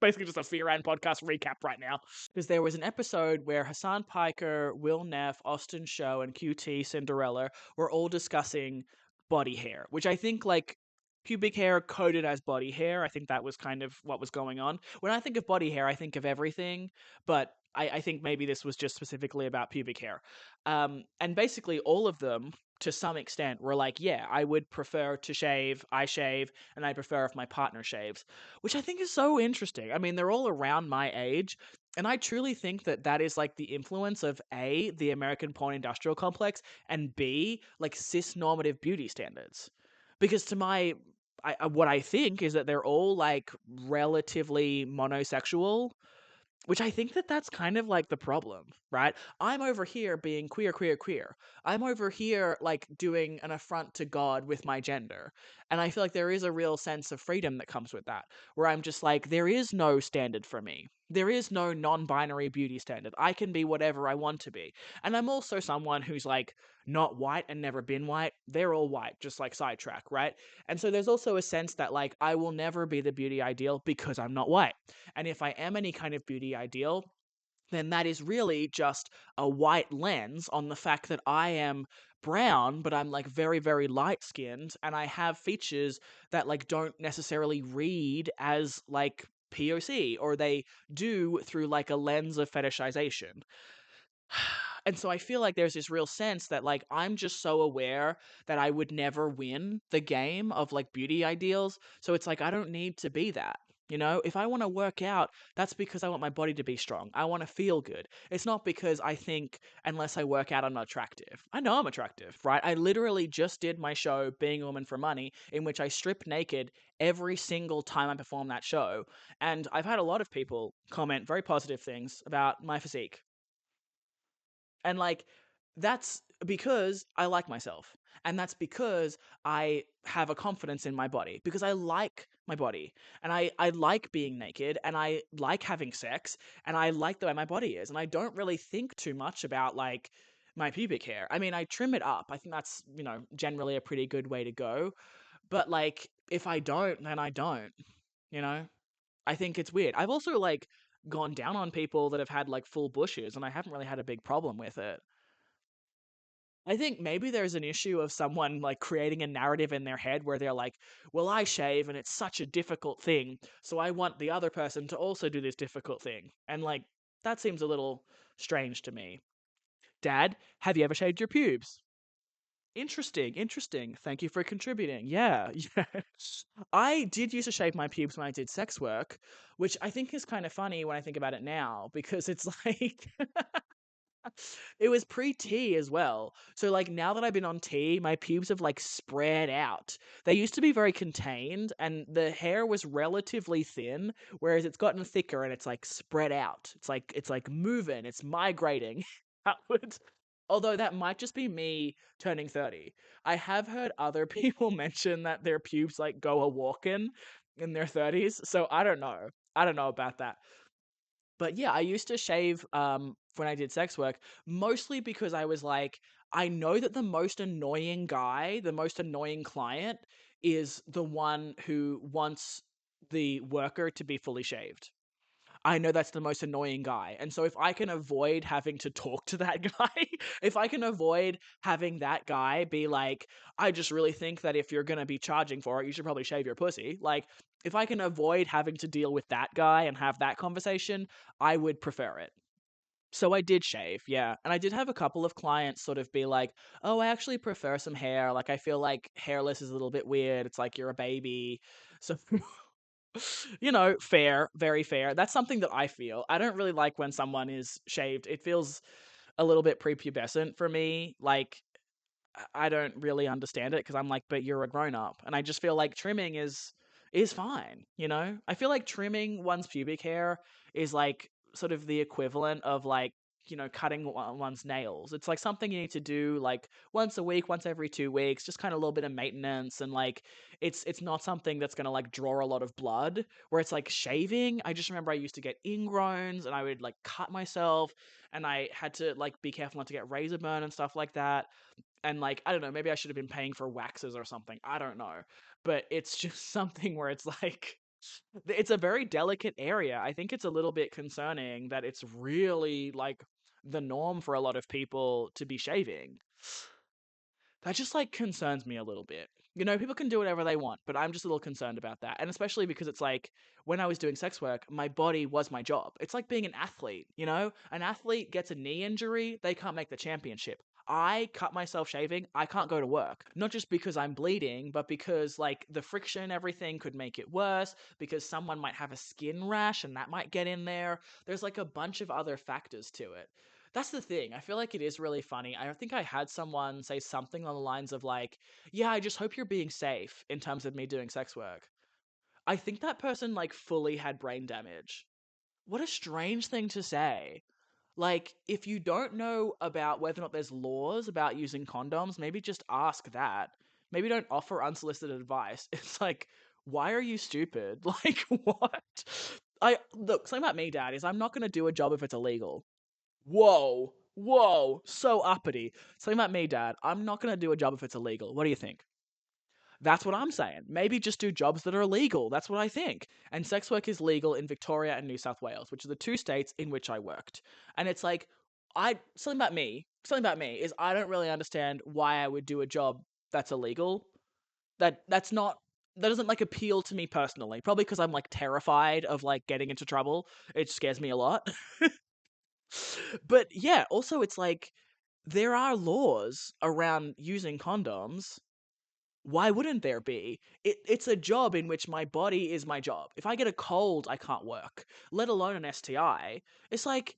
Basically just a Fear and podcast recap right now. Because there was an episode where Hassan Piker, Will Neff, Austin Show, and QT Cinderella were all discussing body hair, which I think like pubic hair coded as body hair. I think that was kind of what was going on. When I think of body hair, I think of everything, but I think maybe this was just specifically about pubic hair. And basically all of them, to some extent, were like, yeah, I would prefer to shave, I shave, and I prefer if my partner shaves, which I think is so interesting. I mean, they're all around my age, and I truly think that that is like the influence of A, the American porn industrial complex, and B, like cis-normative beauty standards. Because to my what I think is that they're all like relatively monosexual, which I think that that's kind of like the problem, right? I'm over here being queer. I'm over here like doing an affront to God with my gender. And I feel like there is a real sense of freedom that comes with that, where I'm just like, there is no standard for me. There is no non binary beauty standard. I can be whatever I want to be. And I'm also someone who's like not white and never been white. They're all white, just like sidetrack, right? And so there's also a sense that like I will never be the beauty ideal because I'm not white. And if I am any kind of beauty ideal, then that is really just a white lens on the fact that I am brown, but I'm like very light skinned, and I have features that like don't necessarily read as like POC, or they do through like a lens of fetishization. And so I feel like there's this real sense that like I'm just so aware that I would never win the game of like beauty ideals. So it's like I don't need to be that. You know, if I want to work out, that's because I want my body to be strong. I want to feel good. It's not because I think unless I work out, I'm not attractive. I know I'm attractive, right? I literally just did my show, Being a Woman for Money, in which I stripped naked every single time I perform that show. And I've had a lot of people comment very positive things about my physique. And like that's because I like myself. And that's because I have a confidence in my body, because I like my body, and I like being naked, and I like having sex, and I like the way my body is. And I don't really think too much about like my pubic hair. I mean, I trim it up. I think that's, generally a pretty good way to go. But like if I don't, then I don't, you know? I think it's weird. I've also like gone down on people that have had like full bushes, and I haven't really had a big problem with it. I think maybe there's an issue of someone like creating a narrative in their head where they're like, well, I shave and it's such a difficult thing, so I want the other person to also do this difficult thing. And like, that seems a little strange to me. Dad, have you ever shaved your pubes? Interesting, interesting. Thank you for contributing. Yeah, yeah. I did used to shave my pubes when I did sex work, which I think is kind of funny when I think about it now, because it's like it was pre-T as well. So like now that I've been on T, my pubes have like spread out. They used to be very contained and the hair was relatively thin, whereas it's gotten thicker and it's like spread out. It's like moving, it's migrating outwards. Although that might just be me turning 30. I have heard other people mention that their pubes like go a walking in their 30s, so I don't know. I don't know about that. But yeah, I used to shave when I did sex work, mostly because I was like, I know that the most annoying guy, the most annoying client is the one who wants the worker to be fully shaved. I know that's the most annoying guy. And so if I can avoid having to talk to that guy, if I can avoid having that guy be like, I just really think that if you're going to be charging for it, you should probably shave your pussy. Like, if I can avoid having to deal with that guy and have that conversation, I would prefer it. So I did shave, yeah. And I did have a couple of clients sort of be like, oh, I actually prefer some hair. Like, I feel like hairless is a little bit weird. It's like you're a baby. So fair, very fair. That's something that I feel. I don't really like when someone is shaved. It feels a little bit prepubescent for me. Like, I don't really understand it because I'm like, but you're a grown up, and I just feel like trimming is fine. I feel like trimming one's pubic hair is like sort of the equivalent of like cutting one's nails. It's like something you need to do like once a week, once every 2 weeks, just kind of a little bit of maintenance, and like it's not something that's gonna like draw a lot of blood. Where it's like shaving, I just remember I used to get ingrowns and I would like cut myself, and I had to like be careful not to get razor burn and stuff like that. And like I don't know, maybe I should have been paying for waxes or something, I don't know. But it's just something where it's like it's a very delicate area. I think it's a little bit concerning that it's really like the norm for a lot of people to be shaving. That just like concerns me a little bit. People can do whatever they want, but I'm just a little concerned about that. And especially because it's like when I was doing sex work, my body was my job. It's like being an athlete. An athlete gets a knee injury, they can't make the championship. I cut myself shaving, I can't go to work. Not just because I'm bleeding, but because like the friction, everything could make it worse, because someone might have a skin rash and that might get in there. There's like a bunch of other factors to it. That's the thing. I feel like it is really funny. I think I had someone say something along the lines of like, "Yeah, I just hope you're being safe in terms of me doing sex work." I think that person like fully had brain damage. What a strange thing to say. Like, if you don't know about whether or not there's laws about using condoms, maybe just ask that. Maybe don't offer unsolicited advice. It's like, why are you stupid? Like, what? I look, something about me, Dad, is I'm not gonna do a job if it's illegal. Whoa, whoa, so uppity. Something about me, Dad. I'm not gonna do a job if it's illegal. What do you think? That's what I'm saying. Maybe just do jobs that are illegal. That's what I think. And sex work is legal in Victoria and New South Wales, which are the two states in which I worked. And it's like, something about me is I don't really understand why I would do a job that's illegal. That's not. that doesn't like appeal to me personally. Probably because I'm like terrified of like getting into trouble. It scares me a lot. But yeah, also it's like there are laws around using condoms. Why wouldn't there be? It's a job in which my body is my job. If I get a cold, I can't work, let alone an STI. It's like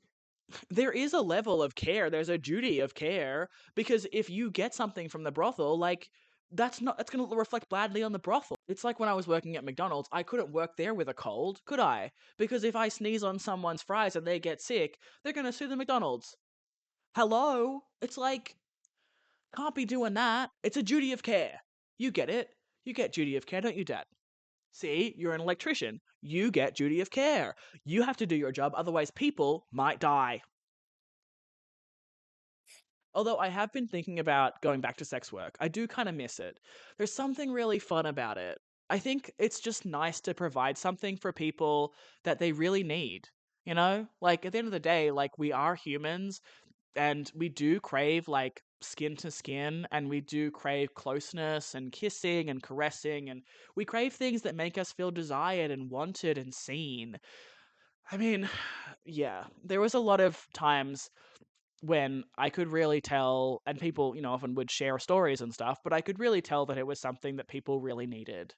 there is a level of care. There's a duty of care because if you get something from the brothel, like that's going to reflect badly on the brothel. It's like when I was working at McDonald's, I couldn't work there with a cold, could I? Because if I sneeze on someone's fries and they get sick, they're going to sue the McDonald's. Hello? It's like can't be doing that. It's a duty of care. You get it. You get duty of care, don't you, Dad? See, you're an electrician. You get duty of care. You have to do your job, otherwise people might die. Although I have been thinking about going back to sex work. I do kind of miss it. There's something really fun about it. I think it's just nice to provide something for people that they really need. You know? Like, at the end of the day, like, we are humans and we do crave, like, skin to skin, and we do crave closeness and kissing and caressing, and we crave things that make us feel desired and wanted and seen. I mean, yeah, there was a lot of times when I could really tell, and people, often would share stories and stuff, but I could really tell that it was something that people really needed.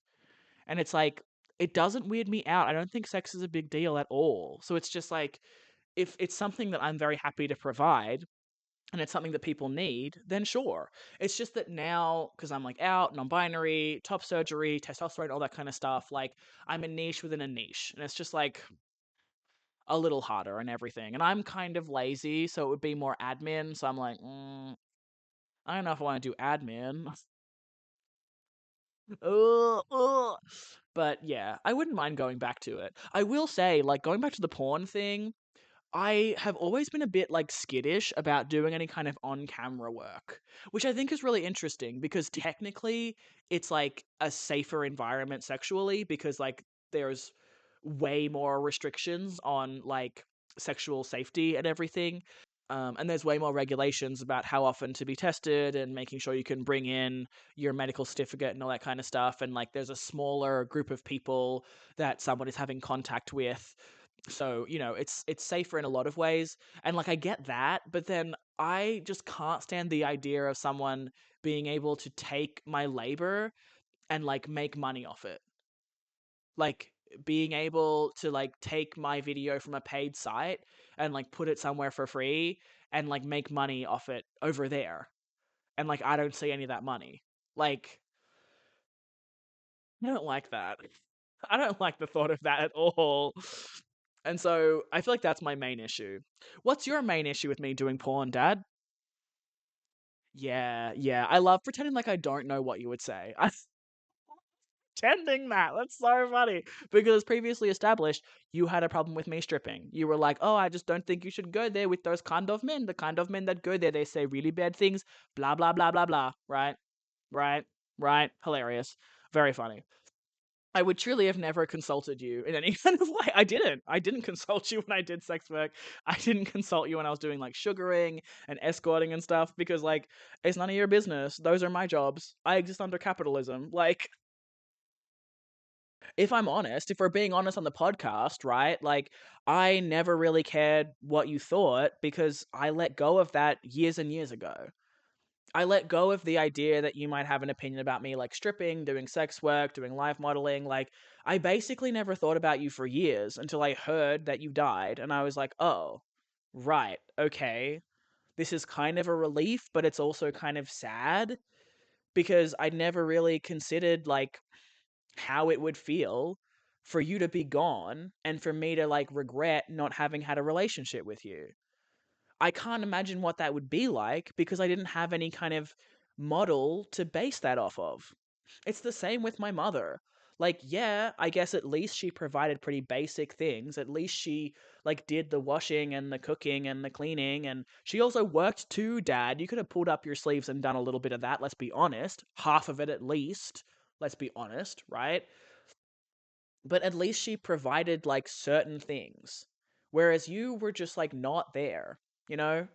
And it's like, it doesn't weird me out. I don't think sex is a big deal at all. So it's just like, if it's something that I'm very happy to provide, and it's something that people need, then sure. It's just that now, because I'm like out, non-binary, top surgery, testosterone, all that kind of stuff, like I'm a niche within a niche. And it's just like, a little harder and everything. And I'm kind of lazy, so it would be more admin. So I'm like, I don't know if I want to do admin. Ugh, ugh. But yeah, I wouldn't mind going back to it. I will say, like, going back to the porn thing, I have always been a bit like skittish about doing any kind of on-camera work, which I think is really interesting because technically it's like a safer environment sexually because like there's way more restrictions on like sexual safety and everything. And there's way more regulations about how often to be tested and making sure you can bring in your medical certificate and all that kind of stuff. And like there's a smaller group of people that someone is having contact with, so it's safer in a lot of ways, and like I get that, but then I just can't stand the idea of someone being able to take my labor and like make money off it, like being able to like take my video from a paid site and like put it somewhere for free and like make money off it over there, and like I don't see any of that money. Like I don't like that. I don't like the thought of that at all. And so I feel like that's my main issue. What's your main issue with me doing porn, Dad? Yeah, yeah. I love pretending like I don't know what you would say. I'm pretending that. That's so funny. Because as previously established, you had a problem with me stripping. You were like, oh, I just don't think you should go there with those kind of men. The kind of men that go there, they say really bad things. Blah, blah, blah, blah, blah. Right? Right? Right? Hilarious. Very funny. I would truly have never consulted you in any kind of way. I didn't. I didn't consult you when I did sex work. I didn't consult you when I was doing like sugaring and escorting and stuff because like it's none of your business. Those are my jobs. I exist under capitalism. Like if I'm honest, if we're being honest on the podcast, right? Like I never really cared what you thought because I let go of that years and years ago. I let go of the idea that you might have an opinion about me, like stripping, doing sex work, doing live modeling. Like, I basically never thought about you for years until I heard that you died. And I was like, oh, right, okay. This is kind of a relief, but it's also kind of sad because I never really considered, like, how it would feel for you to be gone and for me to, like, regret not having had a relationship with you. I can't imagine what that would be like because I didn't have any kind of model to base that off of. It's the same with my mother. Like, yeah, I guess at least she provided pretty basic things. At least she like did the washing and the cooking and the cleaning, and she also worked too, Dad. You could have pulled up your sleeves and done a little bit of that, let's be honest. Half of it at least. Let's be honest, right? But at least she provided like certain things. Whereas you were just like not there, you know?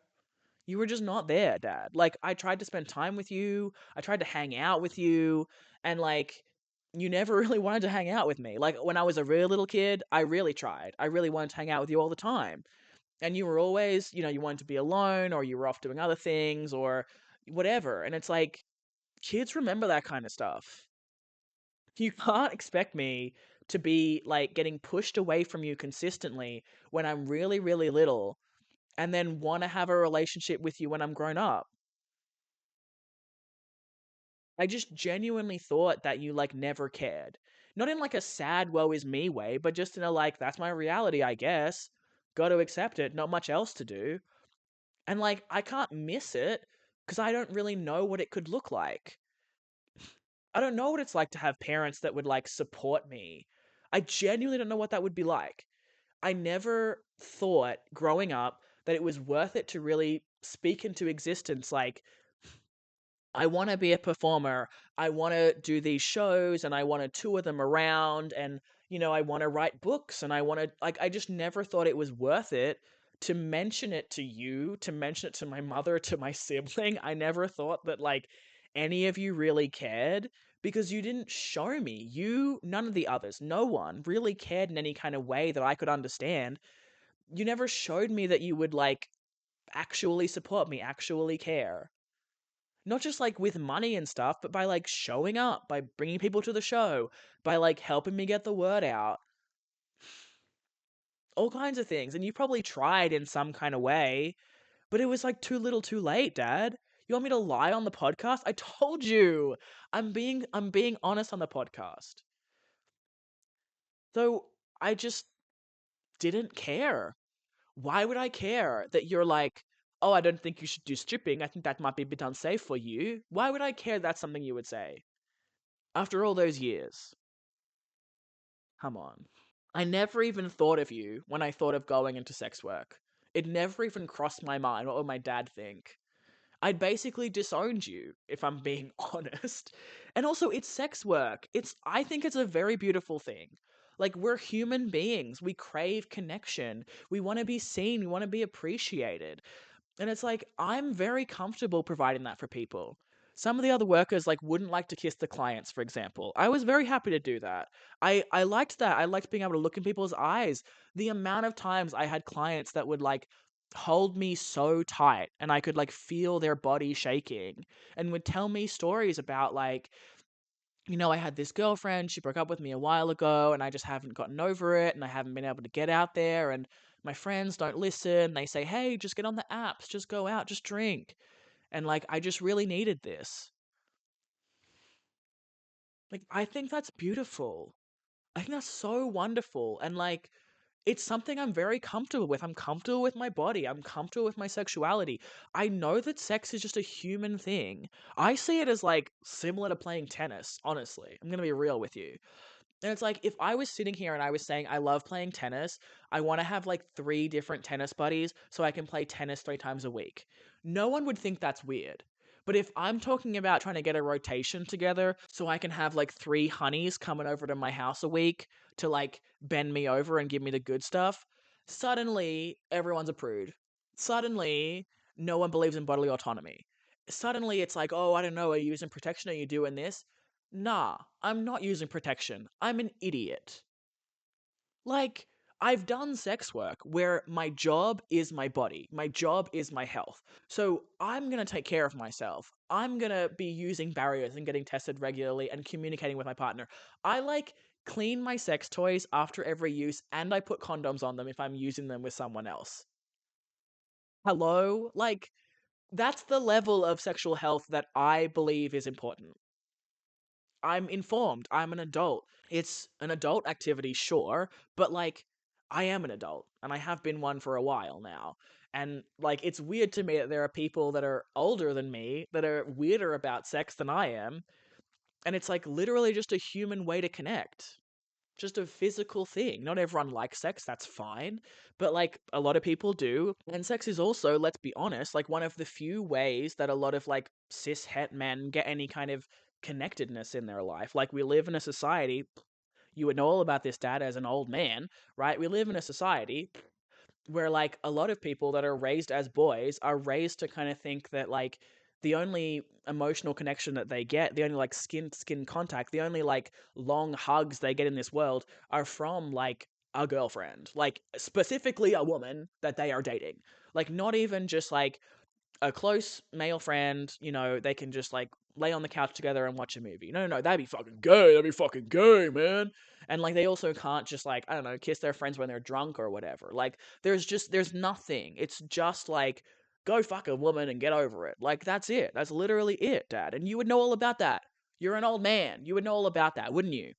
You were just not there, Dad. Like, I tried to spend time with you, I tried to hang out with you, and, like, you never really wanted to hang out with me. Like, when I was a real little kid, I really tried. I really wanted to hang out with you all the time. And you were always, you wanted to be alone, or you were off doing other things, or whatever. And it's like, kids remember that kind of stuff. You can't expect me to be, like, getting pushed away from you consistently when I'm really, really little, and then want to have a relationship with you when I'm grown up. I just genuinely thought that you, like, never cared. Not in, like, a sad woe is me way, but just in a, like, that's my reality, I guess. Gotta accept it, not much else to do. And, like, I can't miss it, because I don't really know what it could look like. I don't know what it's like to have parents that would, like, support me. I genuinely don't know what that would be like. I never thought, growing up, that it was worth it to really speak into existence, like, I want to be a performer. I want to do these shows and I want to tour them around, and I want to write books, and I want to, like, I just never thought it was worth it to mention it to you, to mention it to my mother, to my sibling. I never thought that, like, any of you really cared, because you didn't show me. None of the others, no one really cared in any kind of way that I could understand. You never showed me that you would, like, actually support me, actually care. Not just, like, with money and stuff, but by, like, showing up, by bringing people to the show, by, like, helping me get the word out. All kinds of things. And you probably tried in some kind of way, but it was, like, too little too late, Dad. You want me to lie on the podcast? I told you. I'm being honest on the podcast. So I just didn't care. Why would I care that you're like, oh, I don't think you should do stripping. I think that might be a bit unsafe for you. Why would I care that's something you would say? After all those years. Come on. I never even thought of you when I thought of going into sex work. It never even crossed my mind. What would my dad think? I'd basically disowned you, if I'm being honest. And also, it's sex work. I think it's a very beautiful thing. Like, we're human beings. We crave connection. We want to be seen. We want to be appreciated. And it's like, I'm very comfortable providing that for people. Some of the other workers, like, wouldn't like to kiss the clients, for example. I was very happy to do that. I liked that. I liked being able to look in people's eyes. The amount of times I had clients that would, like, hold me so tight, and I could, like, feel their body shaking, and would tell me stories about, like, I had this girlfriend, she broke up with me a while ago, and I just haven't gotten over it, and I haven't been able to get out there, and my friends don't listen. They say, hey, just get on the apps, just go out, just drink. And, like, I just really needed this. Like, I think that's beautiful. I think that's so wonderful. And, like, it's something I'm very comfortable with. I'm comfortable with my body. I'm comfortable with my sexuality. I know that sex is just a human thing. I see it as, like, similar to playing tennis, honestly. I'm going to be real with you. And it's like, if I was sitting here and I was saying I love playing tennis, I want to have, like, 3 different tennis buddies so I can play tennis 3 times a week. No one would think that's weird. But if I'm talking about trying to get a rotation together so I can have, like, 3 honeys coming over to my house a week to, like, bend me over and give me the good stuff, suddenly everyone's a prude. Suddenly no one believes in bodily autonomy. Suddenly it's like, oh, I don't know, are you using protection? Are you doing this? Nah, I'm not using protection. I'm an idiot. Like, I've done sex work where my job is my body, my job is my health. So I'm gonna take care of myself. I'm gonna be using barriers and getting tested regularly and communicating with my partner. I, like, clean my sex toys after every use, and I put condoms on them if I'm using them with someone else. Hello? Like, that's the level of sexual health that I believe is important. I'm informed. I'm an adult. It's an adult activity, sure, but, like, I am an adult, and I have been one for a while now. And, like, it's weird to me that there are people that are older than me that are weirder about sex than I am. And it's, like, literally just a human way to connect. Just a physical thing. Not everyone likes sex, that's fine. But, like, a lot of people do. And sex is also, let's be honest, like, one of the few ways that a lot of, like, cis het men get any kind of connectedness in their life. Like, we live in a society, you would know all about this, Dad, as an old man, right? We live in a society where, like, a lot of people that are raised as boys are raised to kind of think that, like, the only emotional connection that they get, the only like skin to skin contact, the only like long hugs they get in this world are from like a girlfriend, like specifically a woman that they are dating. Like not even just like a close male friend, they can just like lay on the couch together and watch a movie. No, no, no, that'd be fucking gay. That'd be fucking gay, man. And like they also can't just like, I don't know, kiss their friends when they're drunk or whatever. Like there's nothing. It's just like go fuck a woman and get over it. Like that's it. That's literally it, Dad. And you would know all about that. You're an old man. You would know all about that, wouldn't you?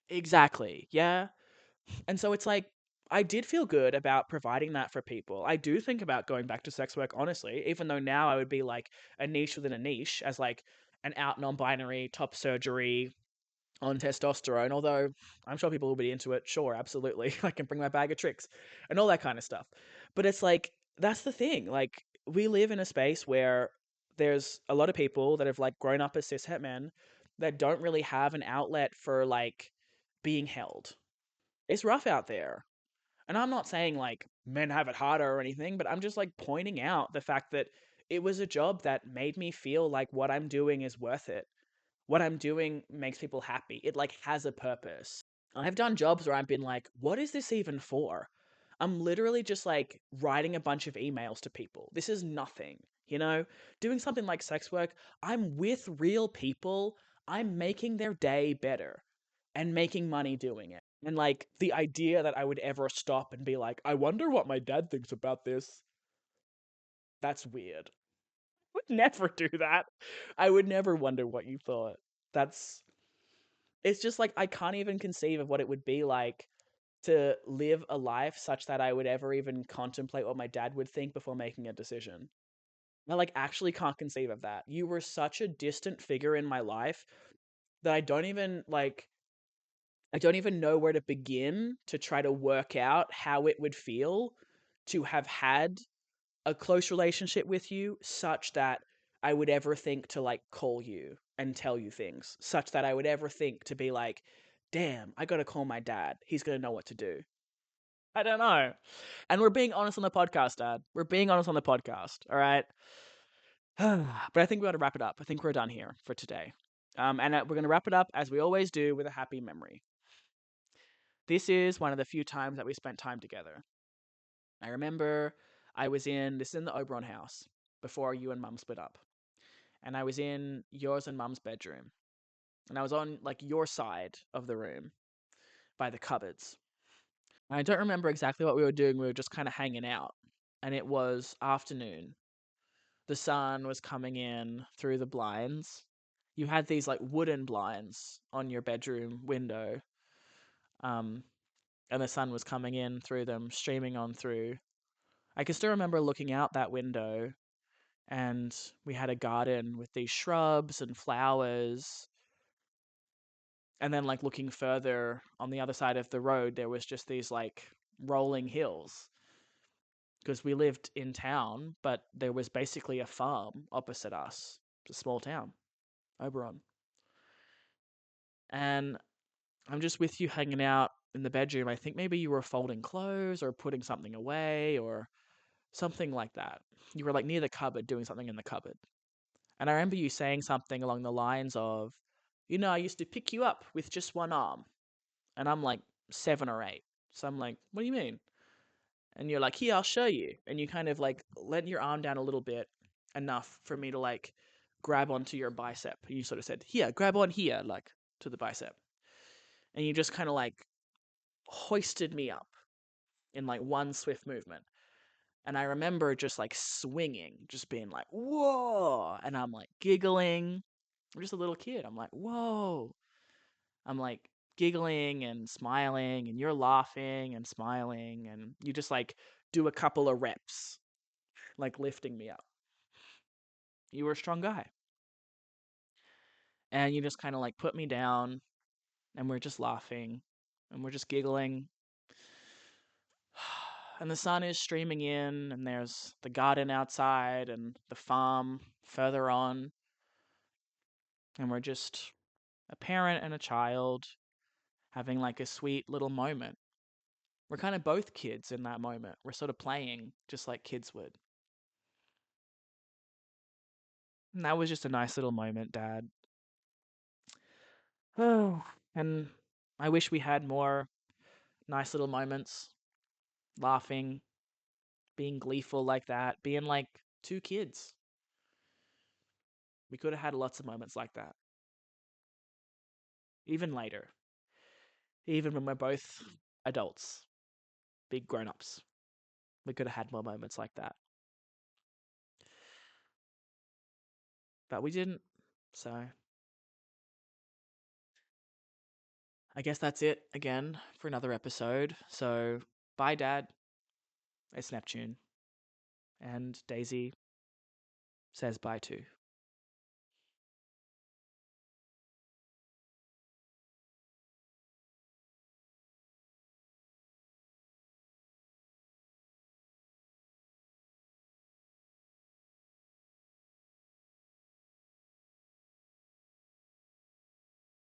Exactly. Yeah. And so it's like, I did feel good about providing that for people. I do think about going back to sex work, honestly, even though now I would be like a niche within a niche as like an out non binary, top surgery on testosterone. Although I'm sure people will be into it. Sure, absolutely. I can bring my bag of tricks and all that kind of stuff. But it's like, that's the thing. Like, we live in a space where there's a lot of people that have like grown up as cishet men that don't really have an outlet for like being held. It's rough out there. And I'm not saying like men have it harder or anything, but I'm just like pointing out the fact that it was a job that made me feel like what I'm doing is worth it. What I'm doing makes people happy. It like has a purpose. I've done jobs where I've been like, what is this even for? I'm literally just like writing a bunch of emails to people. This is nothing, Doing something like sex work, I'm with real people. I'm making their day better and making money doing it. And like the idea that I would ever stop and be like, I wonder what my dad thinks about this. That's weird. I would never do that. I would never wonder what you thought. That's it's just like I can't even conceive of what it would be like to live a life such that I would ever even contemplate what my dad would think before making a decision. I like actually can't conceive of that. You were such a distant figure in my life that I don't even know where to begin to try to work out how it would feel to have had a close relationship with you such that I would ever think to like call you and tell you things, such that I would ever think to be like, damn, I gotta call my dad. He's gonna know what to do. I don't know. And we're being honest on the podcast, Dad. We're being honest on the podcast, all right? But I think we ought to wrap it up. I think we're done here for today. And we're going to wrap it up as we always do with a happy memory. This is one of the few times that we spent time together. I remember this is in the Oberon house before you and Mum split up. And I was in yours and Mum's bedroom. And I was on like your side of the room by the cupboards. And I don't remember exactly what we were doing. We were just kind of hanging out. And it was afternoon. The sun was coming in through the blinds. You had these like wooden blinds on your bedroom window. Um, and the sun was coming in through them, streaming on through. I can still remember looking out that window, and we had a garden with these shrubs and flowers. And then, like, looking further on the other side of the road, there was just these, like, rolling hills. Because we lived in town, but there was basically a farm opposite us. It's a small town, Oberon. And I'm just with you hanging out in the bedroom. I think maybe you were folding clothes or putting something away or something like that. You were like near the cupboard doing something in the cupboard. And I remember you saying something along the lines of, I used to pick you up with just one arm. And I'm like 7 or 8. So I'm like, what do you mean? And you're like, here, I'll show you. And you kind of like let your arm down a little bit, enough for me to like grab onto your bicep. And you sort of said, here, grab on here, like to the bicep. And you just kind of like hoisted me up in like one swift movement. And I remember just like swinging, just being like, whoa. And I'm like giggling. I'm just a little kid. I'm like, whoa. I'm like giggling and smiling, and you're laughing and smiling. And you just like do a couple of reps, like lifting me up. You were a strong guy. And you just kind of like put me down, and we're just laughing and we're just giggling. And the sun is streaming in, and there's the garden outside and the farm further on. And we're just a parent and a child having like a sweet little moment. We're kind of both kids in that moment. We're sort of playing just like kids would. And that was just a nice little moment, Dad. Oh, and I wish we had more nice little moments, laughing, being gleeful like that, being like two kids. We could have had lots of moments like that. Even later. Even when we're both adults, big grown-ups. We could have had more moments like that. But we didn't, so I guess that's it again for another episode. So, bye, Dad. It's Neptune. And Daisy says bye too.